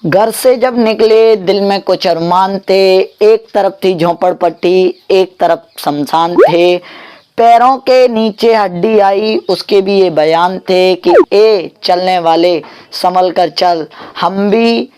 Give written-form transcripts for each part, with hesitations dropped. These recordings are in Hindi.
घर से जब निकले दिल में कुछ अरमान थे, एक तरफ थी झोपड़पट्टी एक तरफ शमशान थे, पैरों के नीचे हड्डी आई उसके भी ये बयान थे कि ए चलने वाले संभल कर चल, हम भी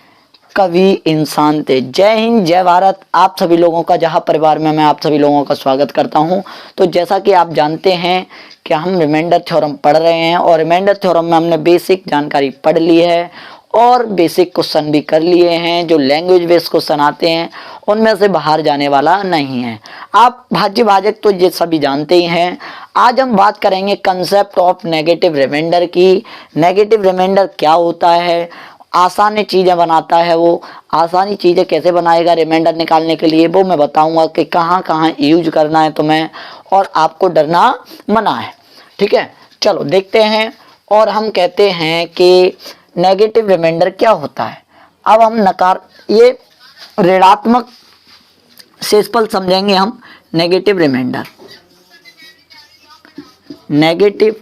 कभी इंसान थे। जय हिंद, जय भारत। आप सभी लोगों का जहां परिवार में मैं आप सभी लोगों का स्वागत करता हूं। तो जैसा कि आप जानते हैं कि हम रिमाइंडर थ्योरम पढ़ रहे हैं और रिमाइंडर थ्योरम में हमने बेसिक जानकारी पढ़ ली है और बेसिक क्वेश्चन भी कर लिए हैं। जो लैंग्वेज बेस्ड क्वेश्चन आते हैं उनमें से बाहर जाने वाला नहीं है। आप भाज्य भाजक तो ये सभी जानते ही हैं। आज हम बात करेंगे कंसेप्ट ऑफ नेगेटिव रिमाइंडर की। नेगेटिव रिमाइंडर क्या होता है, आसानी चीज़ें बनाता है वो, आसानी चीज़ें कैसे बनाएगा रिमाइंडर निकालने के लिए वो मैं बताऊंगा कि कहाँ कहाँ यूज करना है तुम्हें, और आपको डरना मना है। ठीक है, चलो देखते हैं। और हम कहते हैं कि नेगेटिव रिमाइंडर क्या होता है। अब हम ये ऋणात्मक शेषफल समझेंगे हम। नेगेटिव रिमाइंडर, नेगेटिव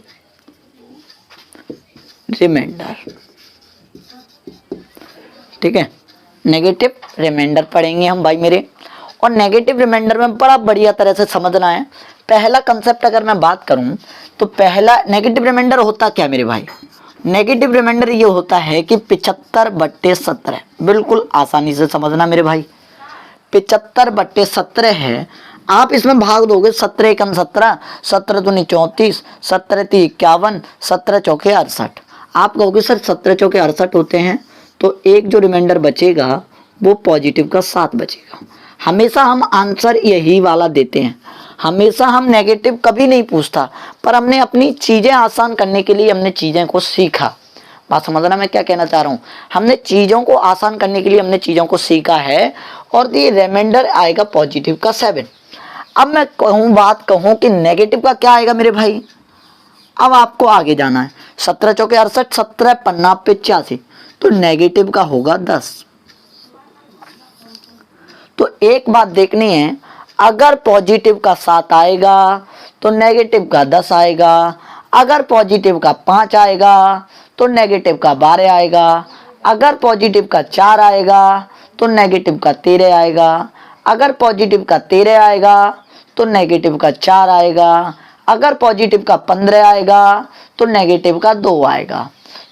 रिमाइंडर, ठीक है, नेगेटिव रिमाइंडर पढ़ेंगे हम भाई मेरे। और नेगेटिव रिमाइंडर में बड़ा बढ़िया तरह से समझना है। पहला कंसेप्ट अगर मैं बात करूं तो पहला नेगेटिव रिमाइंडर होता क्या मेरे भाई। नेगेटिव रिमाइंडर ये होता है कि 75/17, बिल्कुल आसानी से समझना मेरे भाई। 75/17 है। आप इसमें भाग दोगे 17 एकम 17, 17 दूनी 34, 17 ती 51, 17 चौके 68। आप कहोगे सर 17 चौके 68 होते हैं, तो एक जो रिमाइंडर बचेगा वो पॉजिटिव का 7 बचेगा। हमेशा हम आंसर यही वाला देते हैं, हमेशा हम नेगेटिव कभी नहीं पूछता, पर हमने अपनी चीज़ें आसान करने के लिए हमने चीज़ें को सीखा। बात समझना मैं क्या कहना चाह रहा हूँ। हमने चीज़ों को आसान करने के लिए हमने चीज़ों को सीखा है और ये रिमाइंडर आएगा पॉजिटिव का 7। अब मैं बात कहूँ कि नेगेटिव का क्या आएगा मेरे भाई। अब आपको आगे जाना है। 17 चौके 68, 17 पन्ना 85, तो नेगेटिव का होगा 10। तो एक बात देखनी है, अगर पॉजिटिव का 7 आएगा तो नेगेटिव का 10 आएगा, अगर पॉजिटिव का 5 आएगा तो नेगेटिव का 12 आएगा, अगर पॉजिटिव का 4 आएगा तो नेगेटिव का 13 आएगा, अगर पॉजिटिव का 13 आएगा तो नेगेटिव का 4 आएगा, अगर पॉजिटिव का 15 आएगा तो नेगेटिव का 2 आएगा।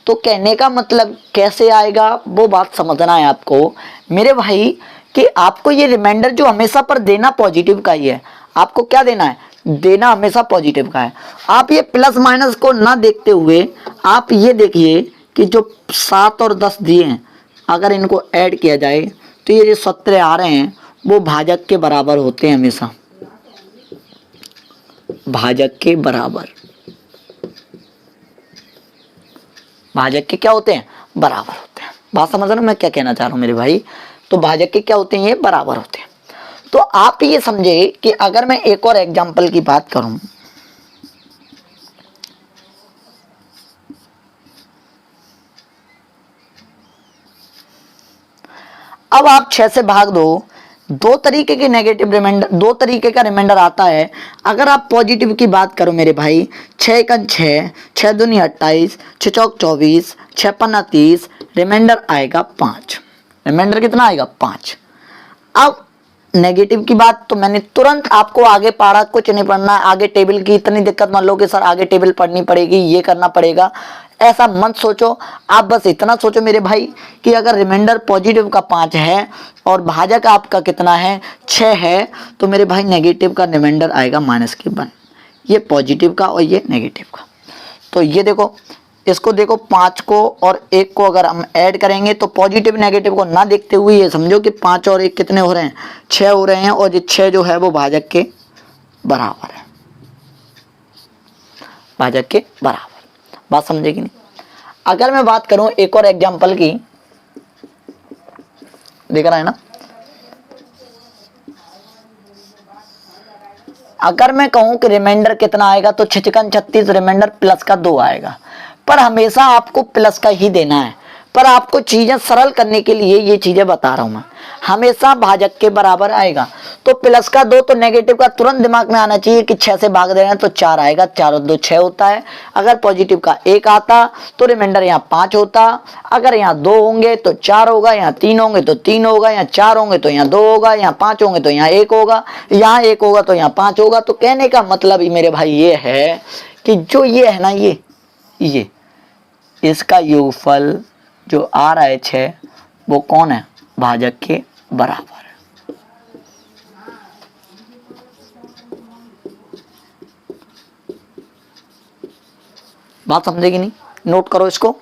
तो कहने का मतलब कैसे आएगा वो बात समझना है आपको मेरे भाई, कि आपको ये रिमाइंडर जो हमेशा पर देना पॉजिटिव का ही है। आपको क्या देना है, देना हमेशा पॉजिटिव का है। आप ये प्लस माइनस को ना देखते हुए आप ये देखिए कि जो 7 और 10 दिए हैं, अगर इनको ऐड किया जाए तो ये जो 17 आ रहे हैं वो भाजक के बराबर होते हैं, हमेशा भाजक के बराबर। भाजक के क्या होते हैं, बराबर होते हैं। बात समझ रहे हो मैं क्या कहना चाह रहा हूं मेरे भाई। तो भाजक के क्या होते हैं, ये बराबर होते हैं। तो आप ये समझे कि अगर मैं एक और एग्जांपल की बात करूं, अब आप 6 से भाग दो। दो तरीके के नेगेटिव रिमाइंडर, दो तरीके का रिमाइंडर आता है। अगर आप पॉजिटिव की बात करो मेरे भाई, 6 एकम 6, 6 दूनी 28, 6 चौक 24, 6 पन्ना 30, रिमाइंडर आएगा 5। रिमाइंडर कितना आएगा, 5। अब नेगेटिव की बात तो मैंने तुरंत आपको आगे पढ़ा, कुछ नहीं पढ़ना। आगे टेबल की इतनी दिक्कत मान लो कि सर आगे टेबल पढ़नी पड़ेगी, ये करना पड़ेगा, ऐसा मत सोचो। आप बस इतना सोचो मेरे भाई कि अगर रिमाइंडर पॉजिटिव का 5 है और भाजक आपका कितना है, 6 है, तो मेरे भाई नेगेटिव का रिमाइंडर आएगा -1। ये पॉजिटिव का और ये नेगेटिव का। तो ये देखो, इसको देखो, 5 को और 1 को अगर हम ऐड करेंगे तो पॉजिटिव नेगेटिव को ना देखते हुए ये समझो कि 5 और 1 कितने हो रहे हैं, 6 हो रहे हैं, और ये 6 जो है वो भाजक के बराबर है, भाजक के बराबर। बात समझेगी नहीं। अगर मैं बात करूं एक और एग्जांपल की, देख रहा है ना, अगर मैं कहूं कि रिमाइंडर कितना आएगा तो 6 छक्कन 36, रिमाइंडर प्लस का 2 आएगा। पर हमेशा आपको प्लस का ही देना है, पर आपको चीजें सरल करने के लिए ये चीजें बता रहा हूं मैं। हमेशा भाजक के बराबर आएगा। तो प्लस का 2 तो नेगेटिव का तुरंत दिमाग में आना चाहिए कि 6 से भाग दे रहे हैं तो 4 आएगा, 4 और 2 6 होता है। अगर पॉजिटिव का 1 आता तो रिमाइंडर यहाँ 5 होता। अगर यहाँ 2 होंगे तो 4 होगा, यहाँ 3 होंगे तो 3 होगा, यहाँ 4 होंगे तो यहाँ 2 होगा, यहाँ 5 होंगे तो यहाँ 1 होगा, यहाँ 1 होगा तो यहाँ 5 होगा। तो कहने का मतलब ही मेरे भाई ये है कि जो ये है ना, ये इसका योगफल जो आ रहा है 6, वो कौन है? भाजक के बराबर है। बात समझेगी नहीं? नोट करो इसको।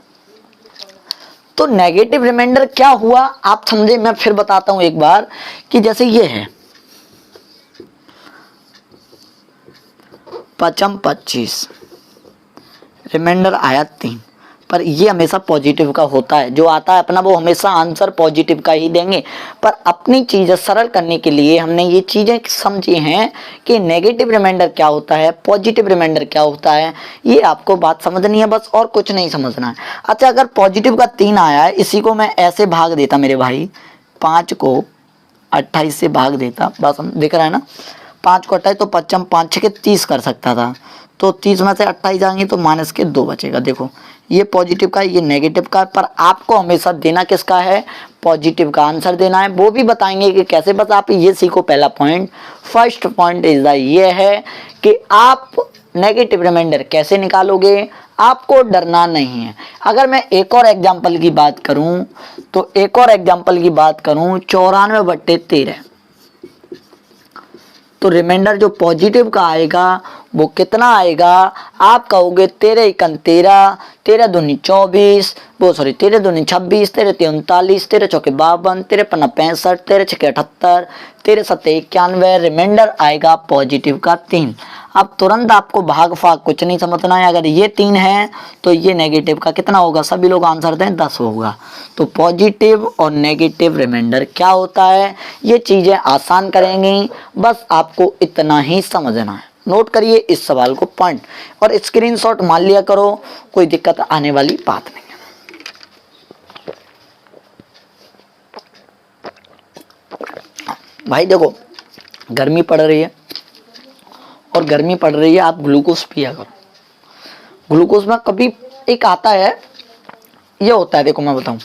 तो नेगेटिव रिमाइंडर क्या हुआ आप समझे? मैं फिर बताता हूं एक बार कि जैसे ये है 25 रिमाइंडर आया 3, पर ये हमेशा पॉजिटिव का होता है। जो आता है अपना वो हमेशा आंसर पॉजिटिव का ही देंगे। पर अपनी चीज़ें सरल करने के लिए हमने ये चीज़ें समझी हैं कि नेगेटिव रिमाइंडर क्या होता है, पॉजिटिव रिमाइंडर क्या होता है। ये आपको बात समझनी है बस, और कुछ नहीं समझना है। अच्छा, अगर पॉजिटिव का 3 आया है, इसी को मैं ऐसे भाग देता मेरे भाई, 5 को 28 से भाग देता, बस दिख रहा है ना, 5 को 28 तो 5 5 6 30 कर सकता था। तो 30 में से 28 जाएंगे तो माइनस के 2 बचेगा। देखो ये पॉजिटिव का है, ये नेगेटिव का है, पर आपको हमेशा देना किसका है? पॉजिटिव का आंसर देना है। वो भी बताएंगे कि कैसे, बस आप ये सीखो। पहला point, first point is the ये है कि आप नेगेटिव रिमाइंडर कैसे निकालोगे, आपको डरना नहीं है। अगर मैं एक और एग्जाम्पल की बात करूं तो 94/13 तो रिमाइंडर जो पॉजिटिव का आएगा वो कितना आएगा? आप कहोगे 13 एकन 13, 13 दूनी 24, 13 दूनी 26, 13 तीन 39, 13 चौके 52, 13 पन्ना 65, 13 छके 78, 13 सत्ते 91। रिमाइंडर आएगा पॉजिटिव का 3। अब तुरंत आपको भाग फाग कुछ नहीं समझना है। अगर ये 3 है तो ये नेगेटिव का कितना होगा? सभी लोग आंसर दें, 10 होगा। तो पॉजिटिव और नेगेटिव रिमाइंडर क्या होता है, ये चीज़ें आसान करेंगी, बस आपको इतना ही समझना है। नोट करिए इस सवाल को पॉइंट, और स्क्रीनशॉट मान लिया करो, कोई दिक्कत आने वाली बात नहीं है। भाई देखो, गर्मी पड़ रही है, और गर्मी पड़ रही है, आप ग्लूकोज पिया करो। ग्लूकोज में कभी एक आता है, ये होता है, देखो मैं बताऊं,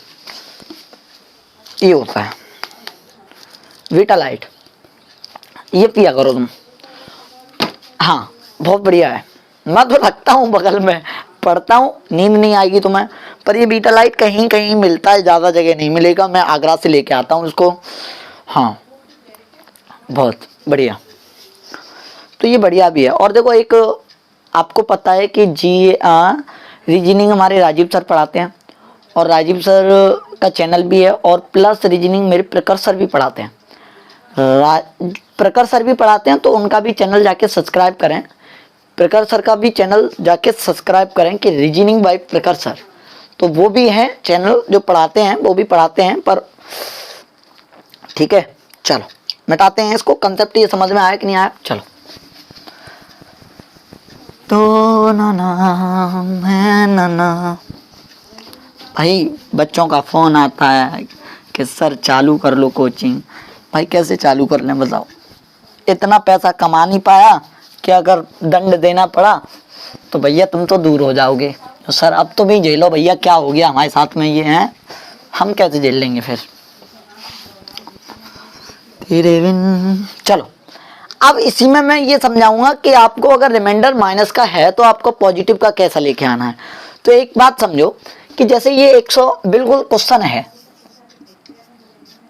ये होता है विटालाइट, ये पिया करो तुम। हाँ, बहुत बढ़िया है। मैं तो रखता हूँ बगल में, पढ़ता हूँ, नींद नहीं आएगी तुम्हें। पर ये विटालाइट कहीं कहीं मिलता है, ज़्यादा जगह नहीं मिलेगा। मैं आगरा से लेके आता हूँ इसको। हाँ, बहुत बढ़िया। तो ये बढ़िया भी है। और देखो, एक आपको पता है कि रीजनिंग हमारे राजीव सर पढ़ाते हैं, और राजीव सर का चैनल भी है, और प्लस रीजनिंग मेरे प्रखर सर भी पढ़ाते हैं। प्रखर सर भी पढ़ाते हैं, तो उनका भी चैनल जाके सब्सक्राइब करें। प्रखर सर का भी चैनल जाके सब्सक्राइब करें कि रीजनिंग बाय प्रखर सर। तो वो भी हैं चैनल जो पढ़ाते हैं, वो भी पढ़ाते हैं। पर ठीक है, चलो मिटाते हैं इसको। कंसेप्ट ये समझ में आया कि नहीं आया? चलो। तो ना भाई, बच्चों का फोन आता है कि सर चालू कर लो कोचिंग। भाई कैसे चालू कर लें बताओ? इतना पैसा कमा नहीं पाया कि अगर दंड देना पड़ा तो भैया तुम तो दूर हो जाओगे। तो सर अब तो भी झेलो भैया, क्या हो गया हमारे साथ में ये है, हम कैसे झेल लेंगे फिर? तेरे बिन। चलो, अब इसी में मैं ये समझाऊंगा कि आपको अगर रिमाइंडर माइनस का है तो आपको पॉजिटिव का कैसा लेके आना है। तो एक बात समझो कि जैसे ये 100 बिल्कुल क्वेश्चन है,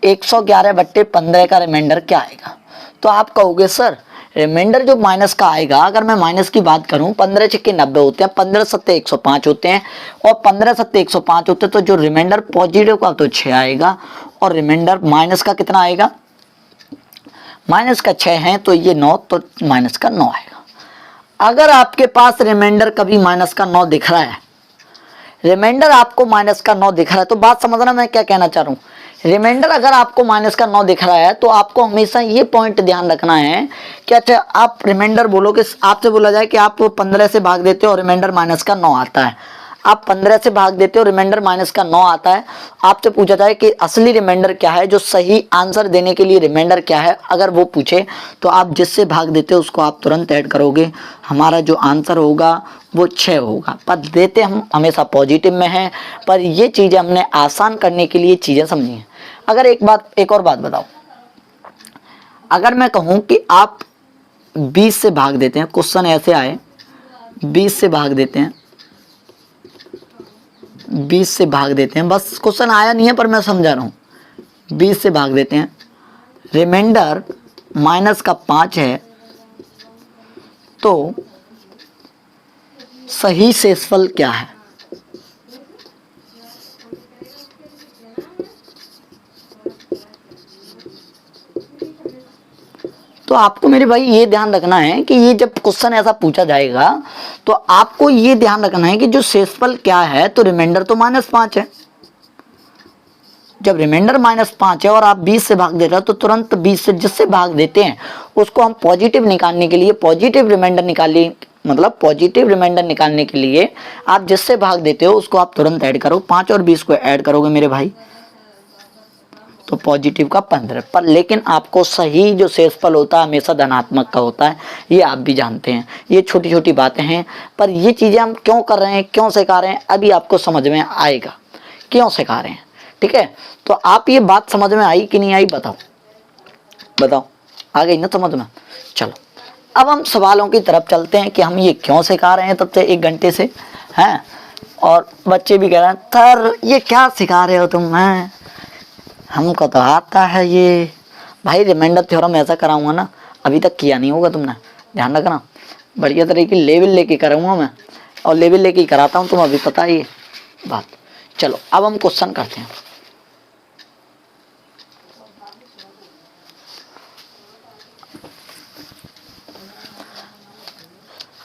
111/15 का रिमाइंडर क्या आएगा? तो आप कहोगे सर रिमाइंडर जो माइनस का आएगा, अगर मैं माइनस की बात करूं, 15 छक्के 90 होते हैं, 15 सत्ते 105 होते हैं, और 15 सत्ते 105 होते हैं, तो जो रिमाइंडर पॉजिटिव का तो 6 आएगा, और रिमाइंडर माइनस का कितना आएगा? माइनस का 6 है तो ये 9, तो माइनस का 9 आएगा। अगर आपके पास रिमाइंडर कभी माइनस का 9 दिख रहा है, रिमाइंडर आपको माइनस का 9 दिख रहा है, तो बात समझना मैं क्या कहना चाह रहा हूँ। रिमाइंडर अगर आपको माइनस का 9 दिख रहा है तो आपको हमेशा ये पॉइंट ध्यान रखना है कि अच्छा, आप रिमाइंडर बोलोगे, आपसे बोला जाए कि आप 15 से भाग देते हो और रिमाइंडर माइनस का 9 आता है। आप 15 से भाग देते हो, रिमाइंडर माइनस का 9 आता है। आपसे पूछा जाए कि असली रिमाइंडर क्या है, जो सही आंसर देने के लिए रिमाइंडर क्या है, अगर वो पूछे तो आप जिससे भाग देते हो उसको आप तुरंत ऐड करोगे। हमारा जो आंसर होगा वो 6 होगा। पर देते हम हमेशा पॉजिटिव में हैं, पर ये चीज़ें हमने आसान करने के लिए चीज़ें समझी हैं। अगर एक और बात बताओ, अगर मैं कहूँ कि आप 20 से भाग देते हैं, क्वेश्चन ऐसे आए 20 से भाग देते हैं, 20 से भाग देते हैं, बस क्वेश्चन आया नहीं है पर मैं समझा रहा हूँ। 20 से भाग देते हैं, रिमाइंडर माइनस का 5 है, तो सही शेषफल क्या है? तो आपको मेरे भाई ये ध्यान रखना है कि ये जब क्वेश्चन ऐसा पूछा जाएगा तो आपको ये ध्यान रखना है कि जो शेषफल क्या है, तो रिमाइंडर तो -5 है। जब रिमाइंडर -5 है और आप 20 से भाग दे रहे हो तो तुरंत 20 से जिससे भाग देते हैं उसको हम पॉजिटिव निकालने के लिए पॉजिटिव रिमाइंडर निकालिए, मतलब पॉजिटिव रिमाइंडर निकालने के लिए आप जिससे भाग देते हो उसको आप तुरंत ऐड करो। 5 और 20 को ऐड करोगे मेरे भाई तो पॉजिटिव का 15। पर लेकिन आपको सही जो शेषफल होता है हमेशा धनात्मक का होता है, ये आप भी जानते हैं। ये छोटी छोटी बातें हैं, पर ये चीज़ें हम क्यों कर रहे हैं, क्यों सिखा रहे हैं, अभी आपको समझ में आएगा क्यों सिखा रहे हैं। ठीक है, तो आप ये बात समझ में आई कि नहीं आई, बताओ आ गई ना समझ में। चलो अब हम सवालों की तरफ चलते हैं कि हम ये क्यों सिखा रहे हैं तब से 1 घंटे से हैं। और बच्चे भी कह रहे हैं सर ये क्या सिखा रहे हो तुम, हैं हमको तो आता है ये। भाई रिमाइंडर थ्योरम ऐसा कराऊंगा ना, अभी तक किया नहीं होगा तुमने, ध्यान रखना। बढ़िया तरीके की लेवल लेके कराऊंगा मैं, और लेवल लेके ही कराता हूँ, तुम्हें अभी पता ही है बात। चलो अब हम क्वेश्चन करते हैं।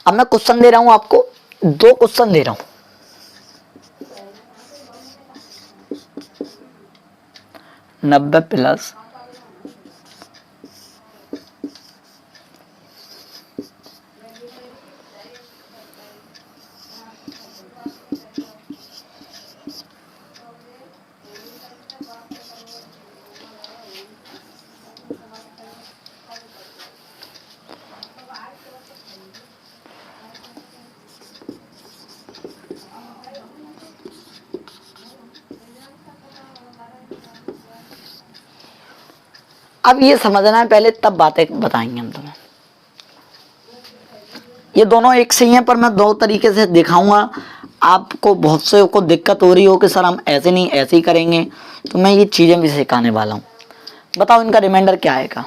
अब मैं क्वेश्चन दे रहा हूं आपको, 2 क्वेश्चन दे रहा हूं। 90 प्लस अब ये समझना है पहले, तब बातें बताएंगे हम तुम्हें। ये दोनों एक से ही हैं पर मैं 2 तरीके से दिखाऊंगा। आपको बहुत से को दिक्कत हो रही हो कि सर हम ऐसे नहीं ऐसे ही करेंगे, तो मैं ये चीज़ें भी सिखाने वाला हूँ। बताओ इनका रिमाइंडर क्या आएगा,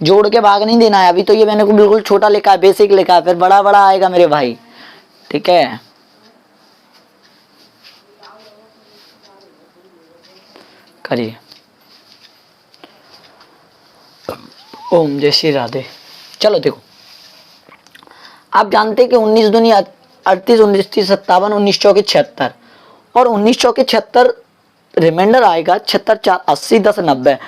जोड़ के भाग नहीं देना है। अभी तो ये मैंने को बिल्कुल छोटा लिखा है, बेसिक लिखा है, फिर बड़ा बड़ा आएगा मेरे भाई। ठीक है, करिए। ओम जय श्री राधे। चलो देखो, आप जानते हैं कि 19 दूनी 38, 19 30 57, 19 चौके 76 और 19 चौके 76 रिमाइंडर आएगा 76 4 80 10 90।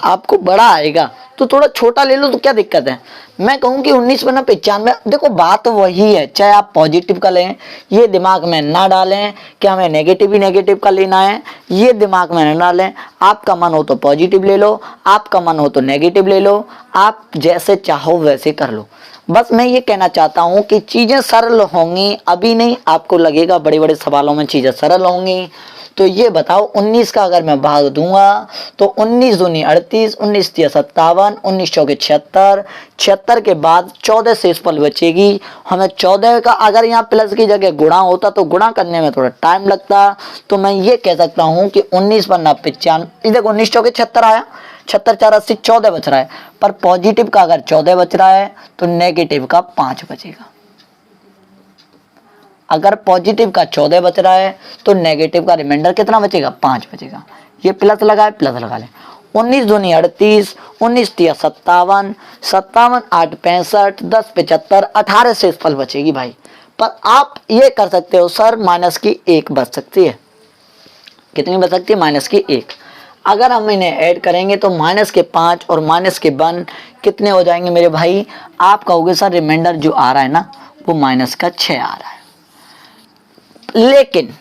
आपको बड़ा आएगा तो थोड़ा छोटा ले लो तो क्या दिक्कत है। मैं कहूँ कि 19 बना 95। देखो बात वही है, चाहे आप पॉजिटिव का लें, ये दिमाग में ना डालें कि हमें नेगेटिव ही नेगेटिव का लेना है, ये दिमाग में ना डालें। आपका मन हो तो पॉजिटिव ले लो, आपका मन हो तो नेगेटिव ले लो, आप जैसे चाहो वैसे कर लो। बस मैं ये कहना चाहता हूँ कि चीज़ें सरल होंगी, अभी नहीं आपको लगेगा बड़े बड़े सवालों में चीज़ें सरल होंगी। तो ये बताओ 19 का अगर मैं भाग दूंगा तो 19 दूनी 38, 19 तिया 57, 19 चौके 76, 76 के बाद 14 शेषफल बचेगी। हमें 14 का अगर यहाँ प्लस की जगह गुणा होता तो गुणा करने में थोड़ा टाइम लगता। तो मैं ये कह सकता हूँ कि 19 बनना 95। देखो 19 चौके 76 आया, 76 4 80 14 बच रहा है। पर पॉजिटिव का अगर 14 बच रहा है तो नेगेटिव का 5 बचेगा। अगर पॉजिटिव का 14 बच रहा है तो नेगेटिव का रिमाइंडर कितना बचेगा, 5 बचेगा। ये प्लस लगाए, प्लस लगा लें। 19 दूनी 38, 19 तिया 57, 57 8 65, 10 75, 18 शेषफल बचेगी भाई। पर आप ये कर सकते हो सर माइनस की 1 बच सकती है। कितनी बच सकती है, माइनस की 1। अगर हम इन्हें ऐड करेंगे तो माइनस के 5 और माइनस के 1 कितने हो जाएंगे मेरे भाई। आप कहोगे सर रिमाइंडर जो आ रहा है ना वो माइनस का 6 आ रहा है। लेकिन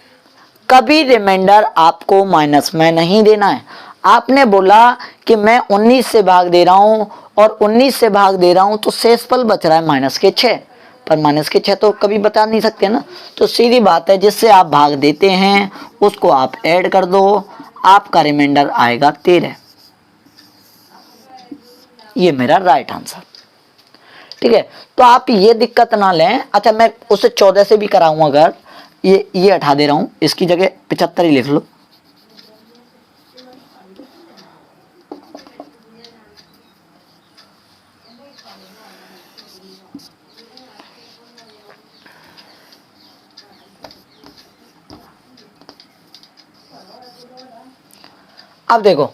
कभी रिमाइंडर आपको माइनस में नहीं देना है। आपने बोला कि मैं 19 से भाग दे रहा हूं और 19 से भाग दे रहा हूं तो शेषफल बच रहा है -6, पर -6 तो कभी बता नहीं सकते ना। तो सीधी बात है, जिससे आप भाग देते हैं उसको आप ऐड कर दो, आपका रिमाइंडर आएगा 13। ये मेरा राइट आंसर। ठीक है, तो आप ये दिक्कत ना लें। अच्छा, मैं उसे 14 से भी कराऊंगा, अगर ये हटा दे रहा हूं, इसकी जगह 75 ही लिख लो। अब देखो,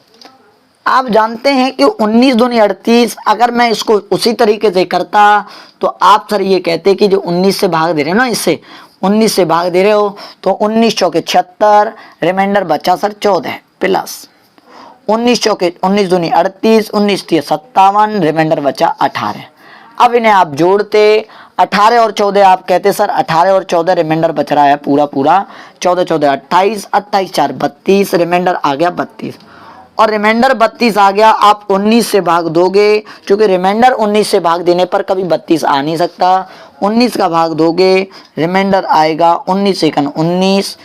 आप जानते हैं कि 19 दूनी 38, अगर मैं इसको उसी तरीके से करता तो आप सर ये कहते कि जो 19 से भाग दे रहे हो ना, इससे 19 से भाग दे रहे हो तो 19 चौके 76, रिमाइंडर बचा सर 14 प्लस 19 चौके 19 दूनी 38, 19 तीय 57, रिमाइंडर बचा 18। अब इन्हें आप जोड़ते 18 और 14, आप कहते सर 18 और 14 रिमाइंडर बच रहा है पूरा 14 14 28, 28 4 32, रिमाइंडर आ गया 32 और रिमाइंडर 32 आ गया। आप 19 से भाग दोगे, क्योंकि रिमाइंडर 19 से भाग देने पर कभी 32 आ नहीं सकता। 19 का भाग दोगे, रिमाइंडर आएगा 19 1 19,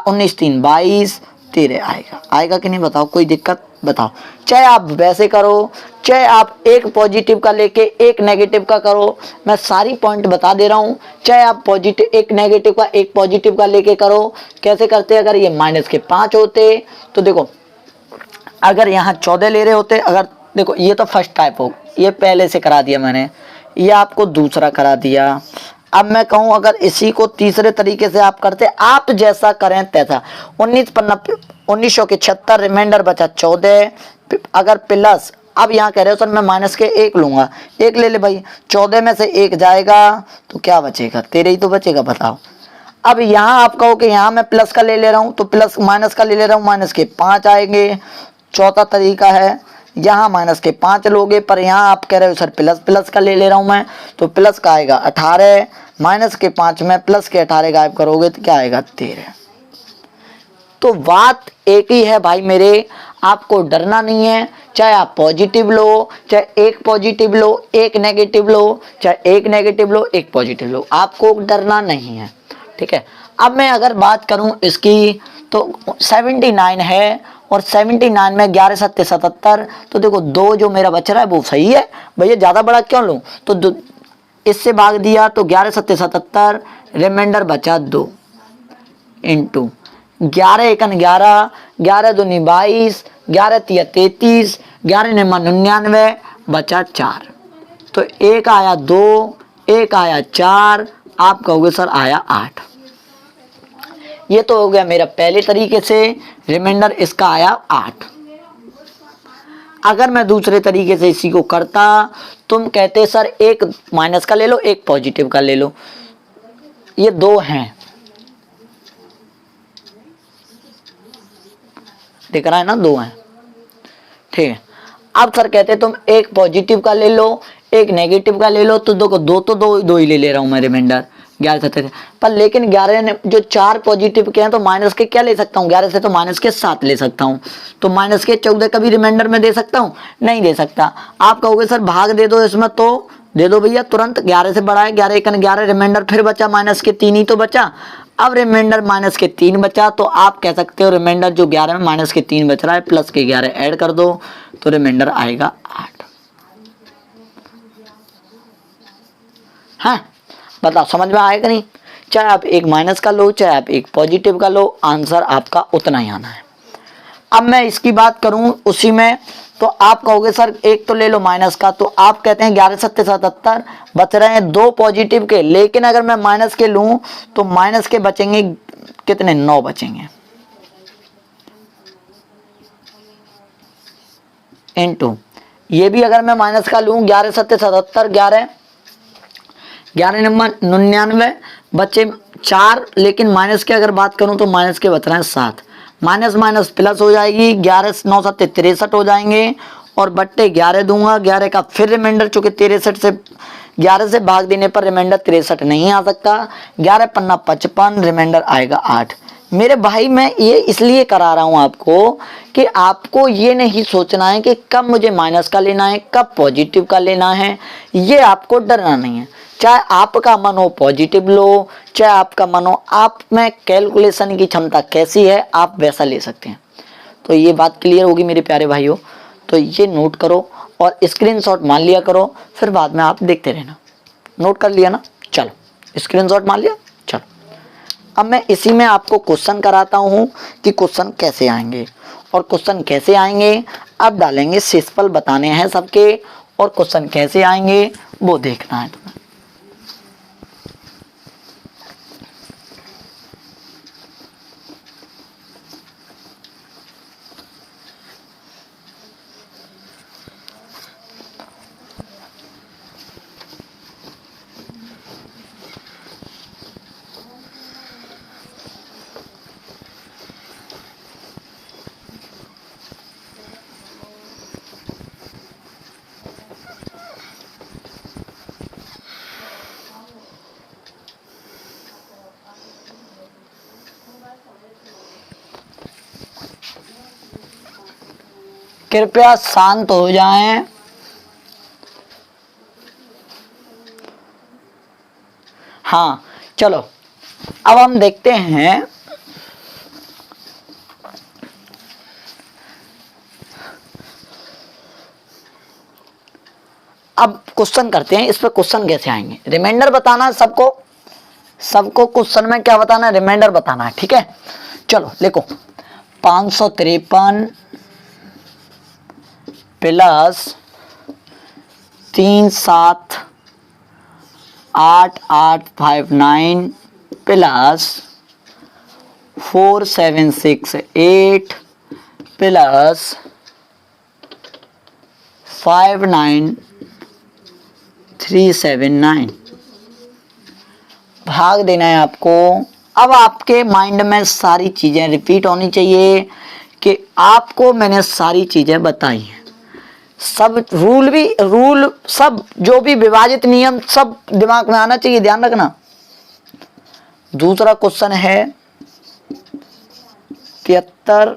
19 3 22, 13 आएगा कि नहीं बताओ, कोई दिक्कत बताओ। चाहे आप वैसे करो, चाहे आप एक पॉजिटिव का लेके एक नेगेटिव का करो, मैं सारी पॉइंट बता दे रहा हूँ। चाहे आप पॉजिटिव एक नेगेटिव का एक पॉजिटिव का लेके करो। कैसे करते, अगर ये -5 होते तो देखो, अगर यहाँ 14 ले रहे होते, अगर देखो ये तो फर्स्ट टाइप हो, ये पहले से करा दिया मैंने, ये आपको दूसरा करा दिया। अब मैं कहूँ अगर इसी को तीसरे तरीके से आप करते, आप जैसा करें तैसा। 19 पर 90, 19 के 76, रिमाइंडर बचा 14, अगर प्लस, अब यहाँ कह रहे हो सर मैं माइनस के 1 लूंगा, 1 ले ले भाई, 14 में से 1 जाएगा तो क्या बचेगा, 13 ही तो बचेगा, बताओ। अब यहाँ आप कहो कि यहाँ मैं प्लस का ले रहा हूँ तो प्लस माइनस का ले रहा हूँ, -5 आएंगे। चौथा तरीका है, यहाँ -5 लोगे, पर यहाँ आप कह रहे हो सर प्लस का ले रहा हूँ मैं, तो प्लस का आएगा 18, -5 में प्लस के 18 गायब करोगे तो क्या आएगा 13। तो बात एक ही है भाई मेरे, आपको डरना नहीं है। चाहे आप पॉजिटिव लो, चाहे एक पॉजिटिव लो एक नेगेटिव लो, चाहे एक नेगेटिव लो एक पॉजिटिव लो, आपको डरना नहीं है। ठीक है, अब मैं अगर बात करूं इसकी तो 79 है और 79 में 11 7 77, तो देखो 2 जो मेरा बच रहा है वो सही है भैया, ज़्यादा बड़ा क्यों लूँ, तो इससे भाग दिया तो 11 7 77, रिमाइंडर बचा 2 इंटू 11 1 11, 11 दूनी 22, 11 तिया 33, 11 9 99, बचा 4। तो एक आया 2, एक आया 4, आप कहोगे सर आया 8। ये तो हो गया मेरा पहले तरीके से, रिमाइंडर इसका आया 8। अगर मैं दूसरे तरीके से इसी को करता, तुम कहते सर एक माइनस का ले लो एक पॉजिटिव का ले लो, ये 2 हैं, दिख रहा है ना 2 हैं। ठीक है, अब सर कहते तुम एक पॉजिटिव का ले लो एक नेगेटिव का ले लो, तो देखो 2 तो 2 ही ले रहा हूं मैं रिमाइंडर 11 7 पर, लेकिन 11 ने जो 4 पॉजिटिव के हैं तो माइनस के क्या ले सकता हूँ, 11 से तो -7 ले सकता हूँ, तो -14 कभी रिमाइंडर में दे सकता हूँ, नहीं दे सकता। आप कहोगे सर भाग दे दो इसमें, तो दे दो भैया तुरंत, 11 से बड़ा है, 11 1 11, रिमाइंडर फिर बचा -3 ही तो बचा। अब रिमाइंडर -3 बचा, तो आप कह सकते हो रिमाइंडर जो 11 में -3 बच रहा है प्लस के 11 ऐड कर दो, तो रिमाइंडर आएगा 8। हाँ बताओ समझ में आएगा नहीं। चाहे आप एक माइनस का लो चाहे आप एक पॉजिटिव का लो, आंसर आपका उतना ही आना है। अब मैं इसकी बात करूं उसी में, तो आप कहोगे सर एक तो ले लो माइनस का, तो आप कहते हैं 11 7 77, बच रहे हैं 2 पॉजिटिव के, लेकिन अगर मैं माइनस के लूं तो माइनस के बचेंगे कितने, 9 बचेंगे, इनटू ये भी अगर मैं माइनस का लूं 11 7 77, 11 नंबर 99, बच्चे 4, लेकिन माइनस के अगर बात करूं तो माइनस के बच रहे हैं 7, माइनस माइनस प्लस हो जाएगी, 11 9 7 63 हो जाएंगे, और बट्टे 11 दूंगा, 11 का फिर रिमाइंडर, चूंकि 63 से 11 से भाग देने पर रिमाइंडर 63 नहीं आ सकता। 11 पन्ना 55, रिमाइंडर आएगा 8। मेरे भाई मैं ये इसलिए करा रहा हूँ आपको कि आपको ये नहीं सोचना है कि कब मुझे माइनस का लेना है, कब पॉजिटिव का लेना है, ये आपको डरना नहीं है। चाहे आपका मन हो पॉजिटिव लो, चाहे आपका मन हो, आप में कैलकुलेशन की क्षमता कैसी है आप वैसा ले सकते हैं। तो ये बात क्लियर होगी मेरे प्यारे भाइयों। तो ये नोट करो और स्क्रीनशॉट मान लिया करो, फिर बाद में आप देखते रहना। नोट कर लिया ना? चलो स्क्रीनशॉट मान लिया। चलो अब मैं इसी में आपको क्वेश्चन कराता हूँ कि क्वेश्चन कैसे आएंगे, और क्वेश्चन कैसे आएंगे अब डालेंगे, शेषफल बताने हैं सबके, और क्वेश्चन कैसे आएंगे वो देखना है तुम्हें। कृपया शांत हो जाएं। हाँ चलो अब हम देखते हैं अब क्वेश्चन करते हैं। इस पर क्वेश्चन कैसे आएंगे, रिमाइंडर बताना है सबको, सबको क्वेश्चन में क्या बताना है, रिमाइंडर बताना है। ठीक है चलो लिखो 553 प्लस 378859 प्लस 4768 प्लस 59379 भाग देना है आपको। अब आपके माइंड में सारी चीजें रिपीट होनी चाहिए कि आपको मैंने सारी चीजें बताई हैं, सब रूल सब जो भी विभाजित नियम सब दिमाग में आना चाहिए, ध्यान रखना। दूसरा क्वेश्चन है 73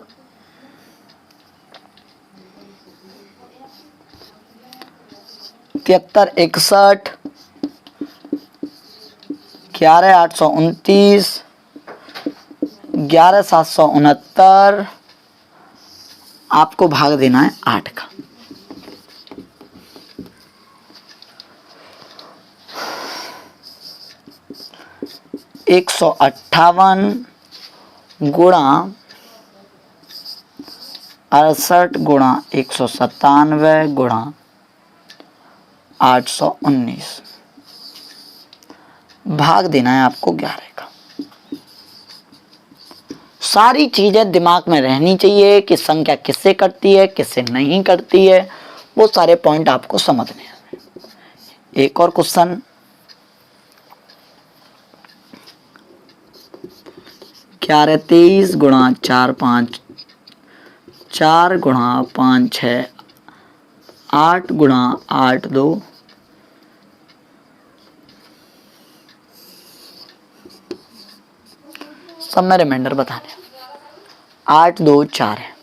61 11829 11769 आपको भाग देना है 8 का। एक 158 गुणा 68 गुणा 197 गुणा 819 भाग देना है आपको 11 का। सारी चीजें दिमाग में रहनी चाहिए कि संख्या किससे कटती है किससे नहीं कटती है, वो सारे पॉइंट आपको समझने हैं। एक और क्वेश्चन 1123 गुणा 4 5 4 गुणा 5 6 8 गुणा 8 2 सब में रिमाइंडर बताने 8 2 4 है,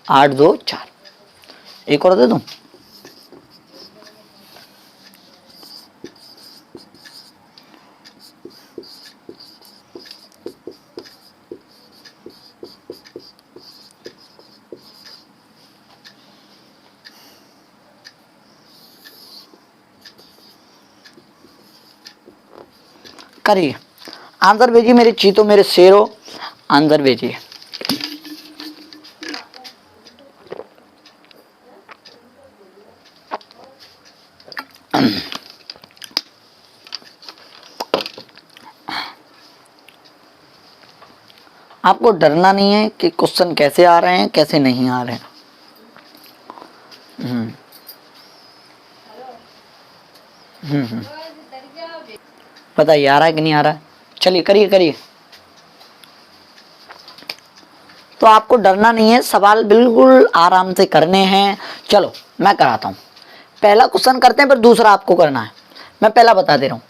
8 2 4। एक और दे दूं, करिए आंसर भेजिए मेरे चीतो मेरे शेरों, आंसर भेजिए। आपको डरना नहीं है कि क्वेश्चन कैसे आ रहे हैं कैसे नहीं आ रहे हैं। बताइए आ रहा है कि नहीं आ रहा है, चलिए करिए करिए। तो आपको डरना नहीं है, सवाल बिल्कुल आराम से करने हैं। चलो मैं कराता हूँ, पहला क्वेश्चन करते हैं फिर दूसरा आपको करना है। मैं पहला बता दे रहा हूँ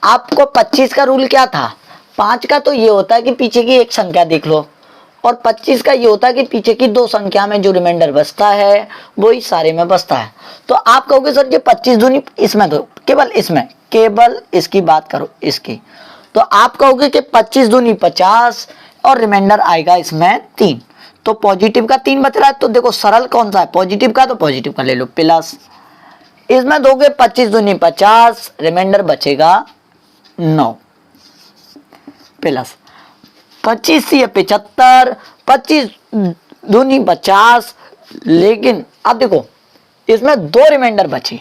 आपको। 25 का रूल क्या था? 5 का तो ये होता है कि पीछे की एक संख्या देख लो, और 25 का ये होता है कि पीछे की दो संख्या में जो रिमाइंडर बचता है वो ही सारे में बचता है। तो आप कहोगे सर ये 25 दूनी इसमें, तो केवल इसमें, केवल इसकी बात करो इसकी, तो आप कहोगे कि 25 दूनी 50 और रिमाइंडर आएगा इसमें 3। तो पॉजिटिव का 3 बच रहा है, तो देखो सरल कौन सा है, पॉजिटिव का, तो पॉजिटिव का ले लो प्लस। इसमें दोगे 25 दूनी 50, रिमाइंडर बचेगा 9 प्लस 25 से 75, 25 दूनी 50। लेकिन अब देखो इसमें दो रिमाइंडर बचे,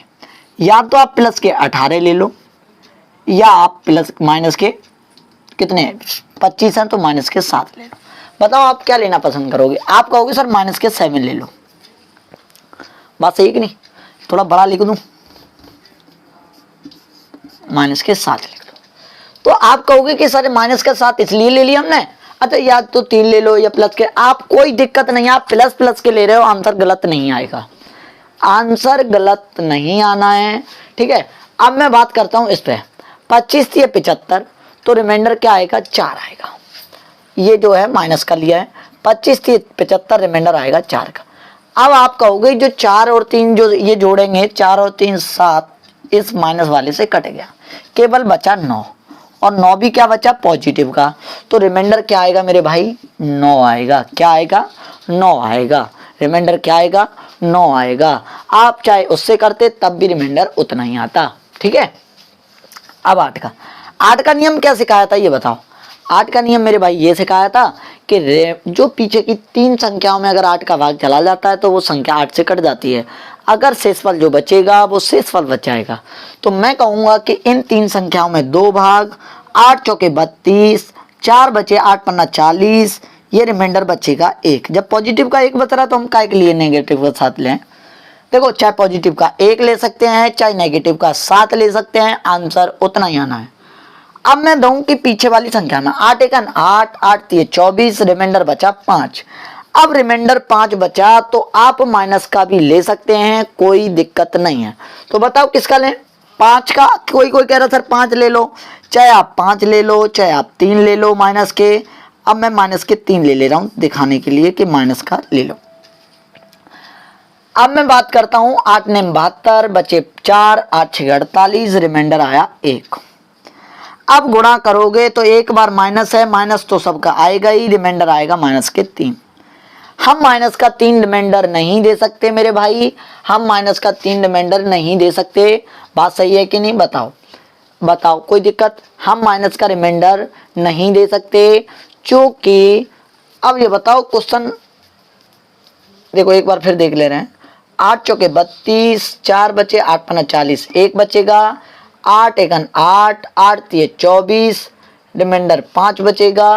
या तो आप प्लस के 18 ले लो, या आप प्लस माइनस के कितने 25 हैं तो माइनस के 7 ले लो। बताओ आप क्या लेना पसंद करोगे? आप कहोगे सर माइनस के 7 ले लो। बात सही कि नहीं? थोड़ा बड़ा लिख दूं, माइनस के 7 लिख दो। तो आप कहोगे कि सर माइनस का 7 इसलिए ले लिया हमने, अच्छा या तो 3 ले लो या प्लस के, आप कोई दिक्कत नहीं, आप प्लस प्लस के ले रहे हो, आंसर गलत नहीं आएगा, आंसर गलत नहीं आना है, ठीक है। अब मैं बात करता हूं इस पे, 25 से 75, तो रिमाइंडर क्या आएगा 4 आएगा। ये जो है माइनस का लिया है, 25 से 75 रिमाइंडर आएगा 4 का। अब आप कहोगे जो 4 और 3 जो ये जोड़ेंगे, 4 और 3 7, इस माइनस वाले से कट गया, केवल बचा 9, और 9 भी क्या बचा पॉजिटिव का, तो रिमाइंडर क्या आएगा मेरे भाई 9 आएगा। क्या आएगा 9 आएगा, रिमाइंडर क्या आएगा 9 आएगा। आप चाहे उससे करते तब भी रिमाइंडर उतना ही आता, ठीक है। अब 8 का नियम क्या सिखाया था ये बताओ। 8 का नियम मेरे भाई ये सिखाया था कि जो पीछे की 3 संख्याओं में अगर 8 का भाग चला जाता है तो वो संख्या 8 से कट जाती है, अगर शेषफल जो बचेगा वो शेषफल बच जाएगा। तो मैं कहूंगा कि इन 3 संख्याओं में 2 भाग, 8 चौके 32, 4 बचे, 8 पन्ना 40, ये रिमाइंडर बचेगा 1। जब पॉजिटिव का 1 बच रहा तो हम काय के लिए नेगेटिव का 7 लें? देखो चाहे पॉजिटिव का 1 ले सकते हैं, चाहे नेगेटिव का 7 ले सकते हैं, आंसर उतना ही आना है। अब मैं दूं कि पीछे वाली संख्या में 8 एकन 8, 8 3 24, रिमाइंडर बचा 5। अब रिमाइंडर 5 बचा तो आप माइनस का भी ले सकते हैं, कोई दिक्कत नहीं है। तो बताओ किसका लें? 5 का। कोई कोई कह रहा सर 5 ले लो, चाहे आप 5 ले लो, चाहे आप 3 ले लो माइनस के। अब मैं माइनस के 3 ले रहा हूं दिखाने के लिए कि माइनस का ले लो। अब मैं बात करता हूं 8 ने 72, बचे 4, 8 6 48, रिमाइंडर आया 1। अब गुणा करोगे तो एक बार माइनस है, माइनस तो सबका आएगा ही, रिमाइंडर आएगा माइनस के 3। हम माइनस का 3 रिमाइंडर नहीं दे सकते मेरे भाई, हम माइनस का 3 रिमाइंडर नहीं दे सकते। बात सही है कि नहीं? बताओ बताओ, कोई दिक्कत? हम माइनस का रिमाइंडर नहीं दे सकते क्योंकि, अब ये बताओ क्वेश्चन देखो एक बार फिर देख ले रहे हैं। 8 चौके 32, 4 बचे, 8 पन्ना 40, 1 बचेगा, 8 एकन 8, 8 3 24, रिमाइंडर 5 बचेगा,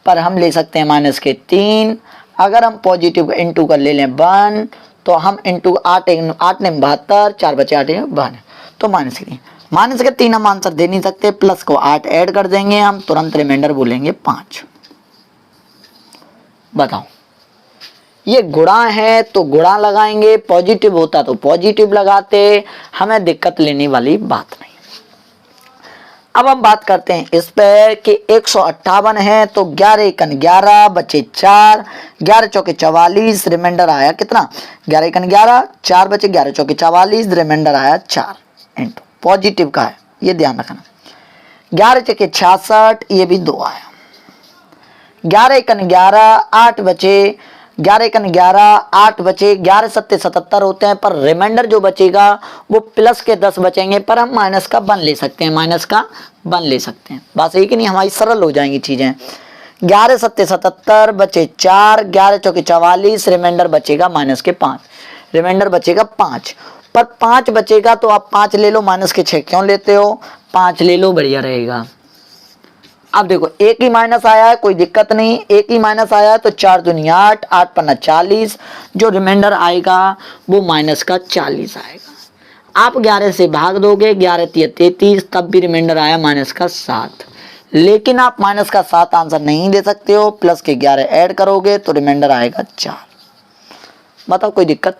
पर हम ले सकते हैं माइनस के 3। अगर हम पॉजिटिव इंटू कर ले लें 1, तो हम इंटू 8 ने 72, 4 बचे 8 1, तो माइनस के 3 हम आंसर दे नहीं सकते, प्लस को 8 ऐड कर देंगे हम, तुरंत रिमाइंडर बोलेंगे 5। बताओ, ये गुणा है तो गुणा लगाएंगे, पॉजिटिव होता तो पॉजिटिव लगाते, हमें दिक्कत लेने वाली बात नहीं। अब हम बात करते हैं इस पे कि 158 है तो 11 एकन 11, बचे 4, 11 चौके 44, रिमाइंडर आया कितना 11 एकन 11, 4 बचे, 11 चौके 44, रिमाइंडर आया 4। इंटू पॉजिटिव का है ये ध्यान रखना, 11 चौके 66, ये भी 2 आया, 11 एकन 11, 8 बचे, 11 एकन 11, 8 बचे, 11 सत्ते 77 होते हैं, पर रिमाइंडर जो बचेगा वो प्लस के 10 बचेंगे, पर हम माइनस का 1 ले सकते हैं, माइनस का 1 ले सकते हैं। बात सही कि नहीं? हमारी सरल हो जाएंगी चीजें। 11 सत्ते 77, बचे 4, 11 चौके 44, रिमाइंडर बचेगा माइनस के 5, रिमाइंडर बचेगा 5, पर 5 बचेगा तो आप 5 ले लो, माइनस के 6 क्यों लेते हो? 5 ले लो, बढ़िया रहेगा। अब देखो एक ही माइनस आया है, कोई दिक्कत नहीं, एक ही माइनस आया है तो 4 दूनी 8, 8 पन्ना 40, जो रिमाइंडर आएगा वो माइनस का 40 आएगा। आप 11 से भाग दोगे, 11 3 33, तब भी रिमाइंडर आया माइनस का 7। लेकिन आप माइनस का 7 आंसर नहीं दे सकते हो, प्लस के 11 ऐड करोगे तो रिमाइंडर आएगा 4। बताओ कोई दिक्कत?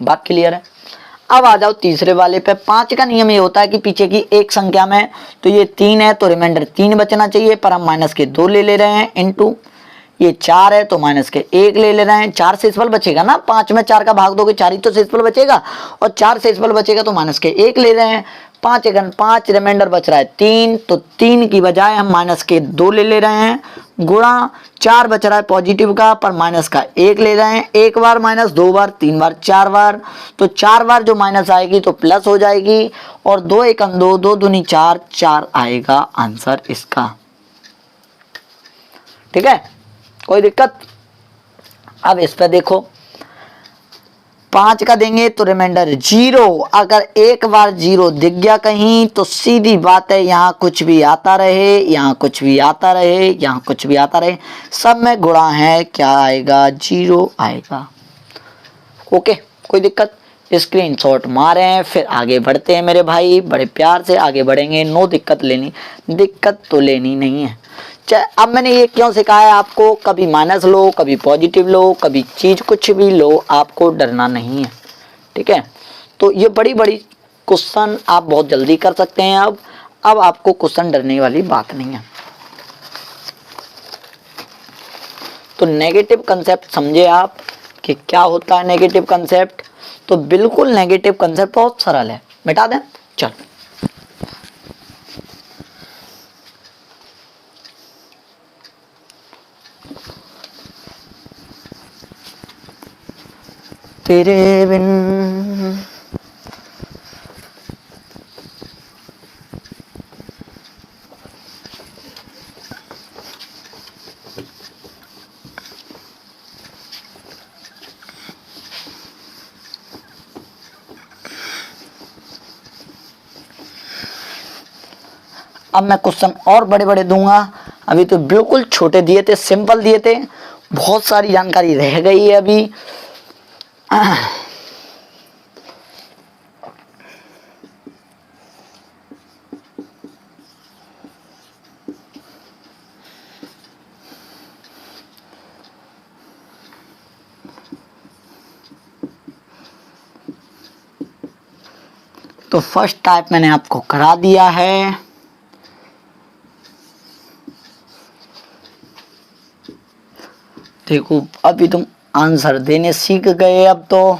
बात क्लियर है। अब आ जाओ तीसरे वाले पे। 5 का नियम ये होता है कि पीछे की एक संख्या में, तो ये 3 है तो रिमाइंडर 3 बचना चाहिए, पर हम माइनस के 2 ले रहे हैं, इनटू ये 4 है तो माइनस के 1 ले रहे हैं। 4 शेषफल बचेगा ना, 5 में 4 का भाग दोगे 4 ही तो शेषफल बचेगा, और 4 शेषफल बचेगा तो माइनस के 1 ले रहे हैं। 5 एकन 5, रिमाइंडर बच रहा है 3, तो 3 की बजाय हम माइनस के 2 ले रहे हैं, गुणा 4 बच रहा है पॉजिटिव का, पर माइनस का 1 ले रहे हैं। एक बार माइनस, 2 बार, 3 बार, 4 बार, तो 4 बार जो माइनस आएगी तो प्लस हो जाएगी, और 2 एकन 2, 2 दूनी 4, 4 आएगा आंसर इसका। ठीक है, कोई दिक्कत? अब इस पे देखो, 5 का देंगे तो रिमाइंडर 0, अगर एक बार 0 दिख गया कहीं तो सीधी बात है यहाँ कुछ भी आता रहे, यहाँ कुछ भी आता रहे, यहाँ कुछ भी आता रहे, सब में गुणा है, क्या आएगा? 0 आएगा। ओके, कोई दिक्कत? स्क्रीनशॉट मारे हैं, फिर आगे बढ़ते हैं मेरे भाई, बड़े प्यार से आगे बढ़ेंगे। नो दिक्कत लेनी, दिक्कत तो लेनी नहीं है। अब मैंने ये क्यों सिखाया है आपको, कभी माइनस लो, कभी पॉजिटिव लो, कभी चीज कुछ भी लो, आपको डरना नहीं है। ठीक है, तो ये बड़ी बड़ी क्वेश्चन आप बहुत जल्दी कर सकते हैं। अब आपको क्वेश्चन डरने वाली बात नहीं है। तो नेगेटिव कंसेप्ट समझे आप कि क्या होता है नेगेटिव कंसेप्ट? तो बिल्कुल नेगेटिव कंसेप्ट बहुत सरल है, मिटा दें। चलो, तेरे बिन अब मैं क्वेश्चन और बड़े बड़े दूंगा, अभी तो बिल्कुल छोटे दिए थे, सिंपल दिए थे, बहुत सारी जानकारी रह गई है अभी। तो फर्स्ट टाइप मैंने आपको करा दिया है। देखो, अभी तुम आंसर देने सीख गए, अब तो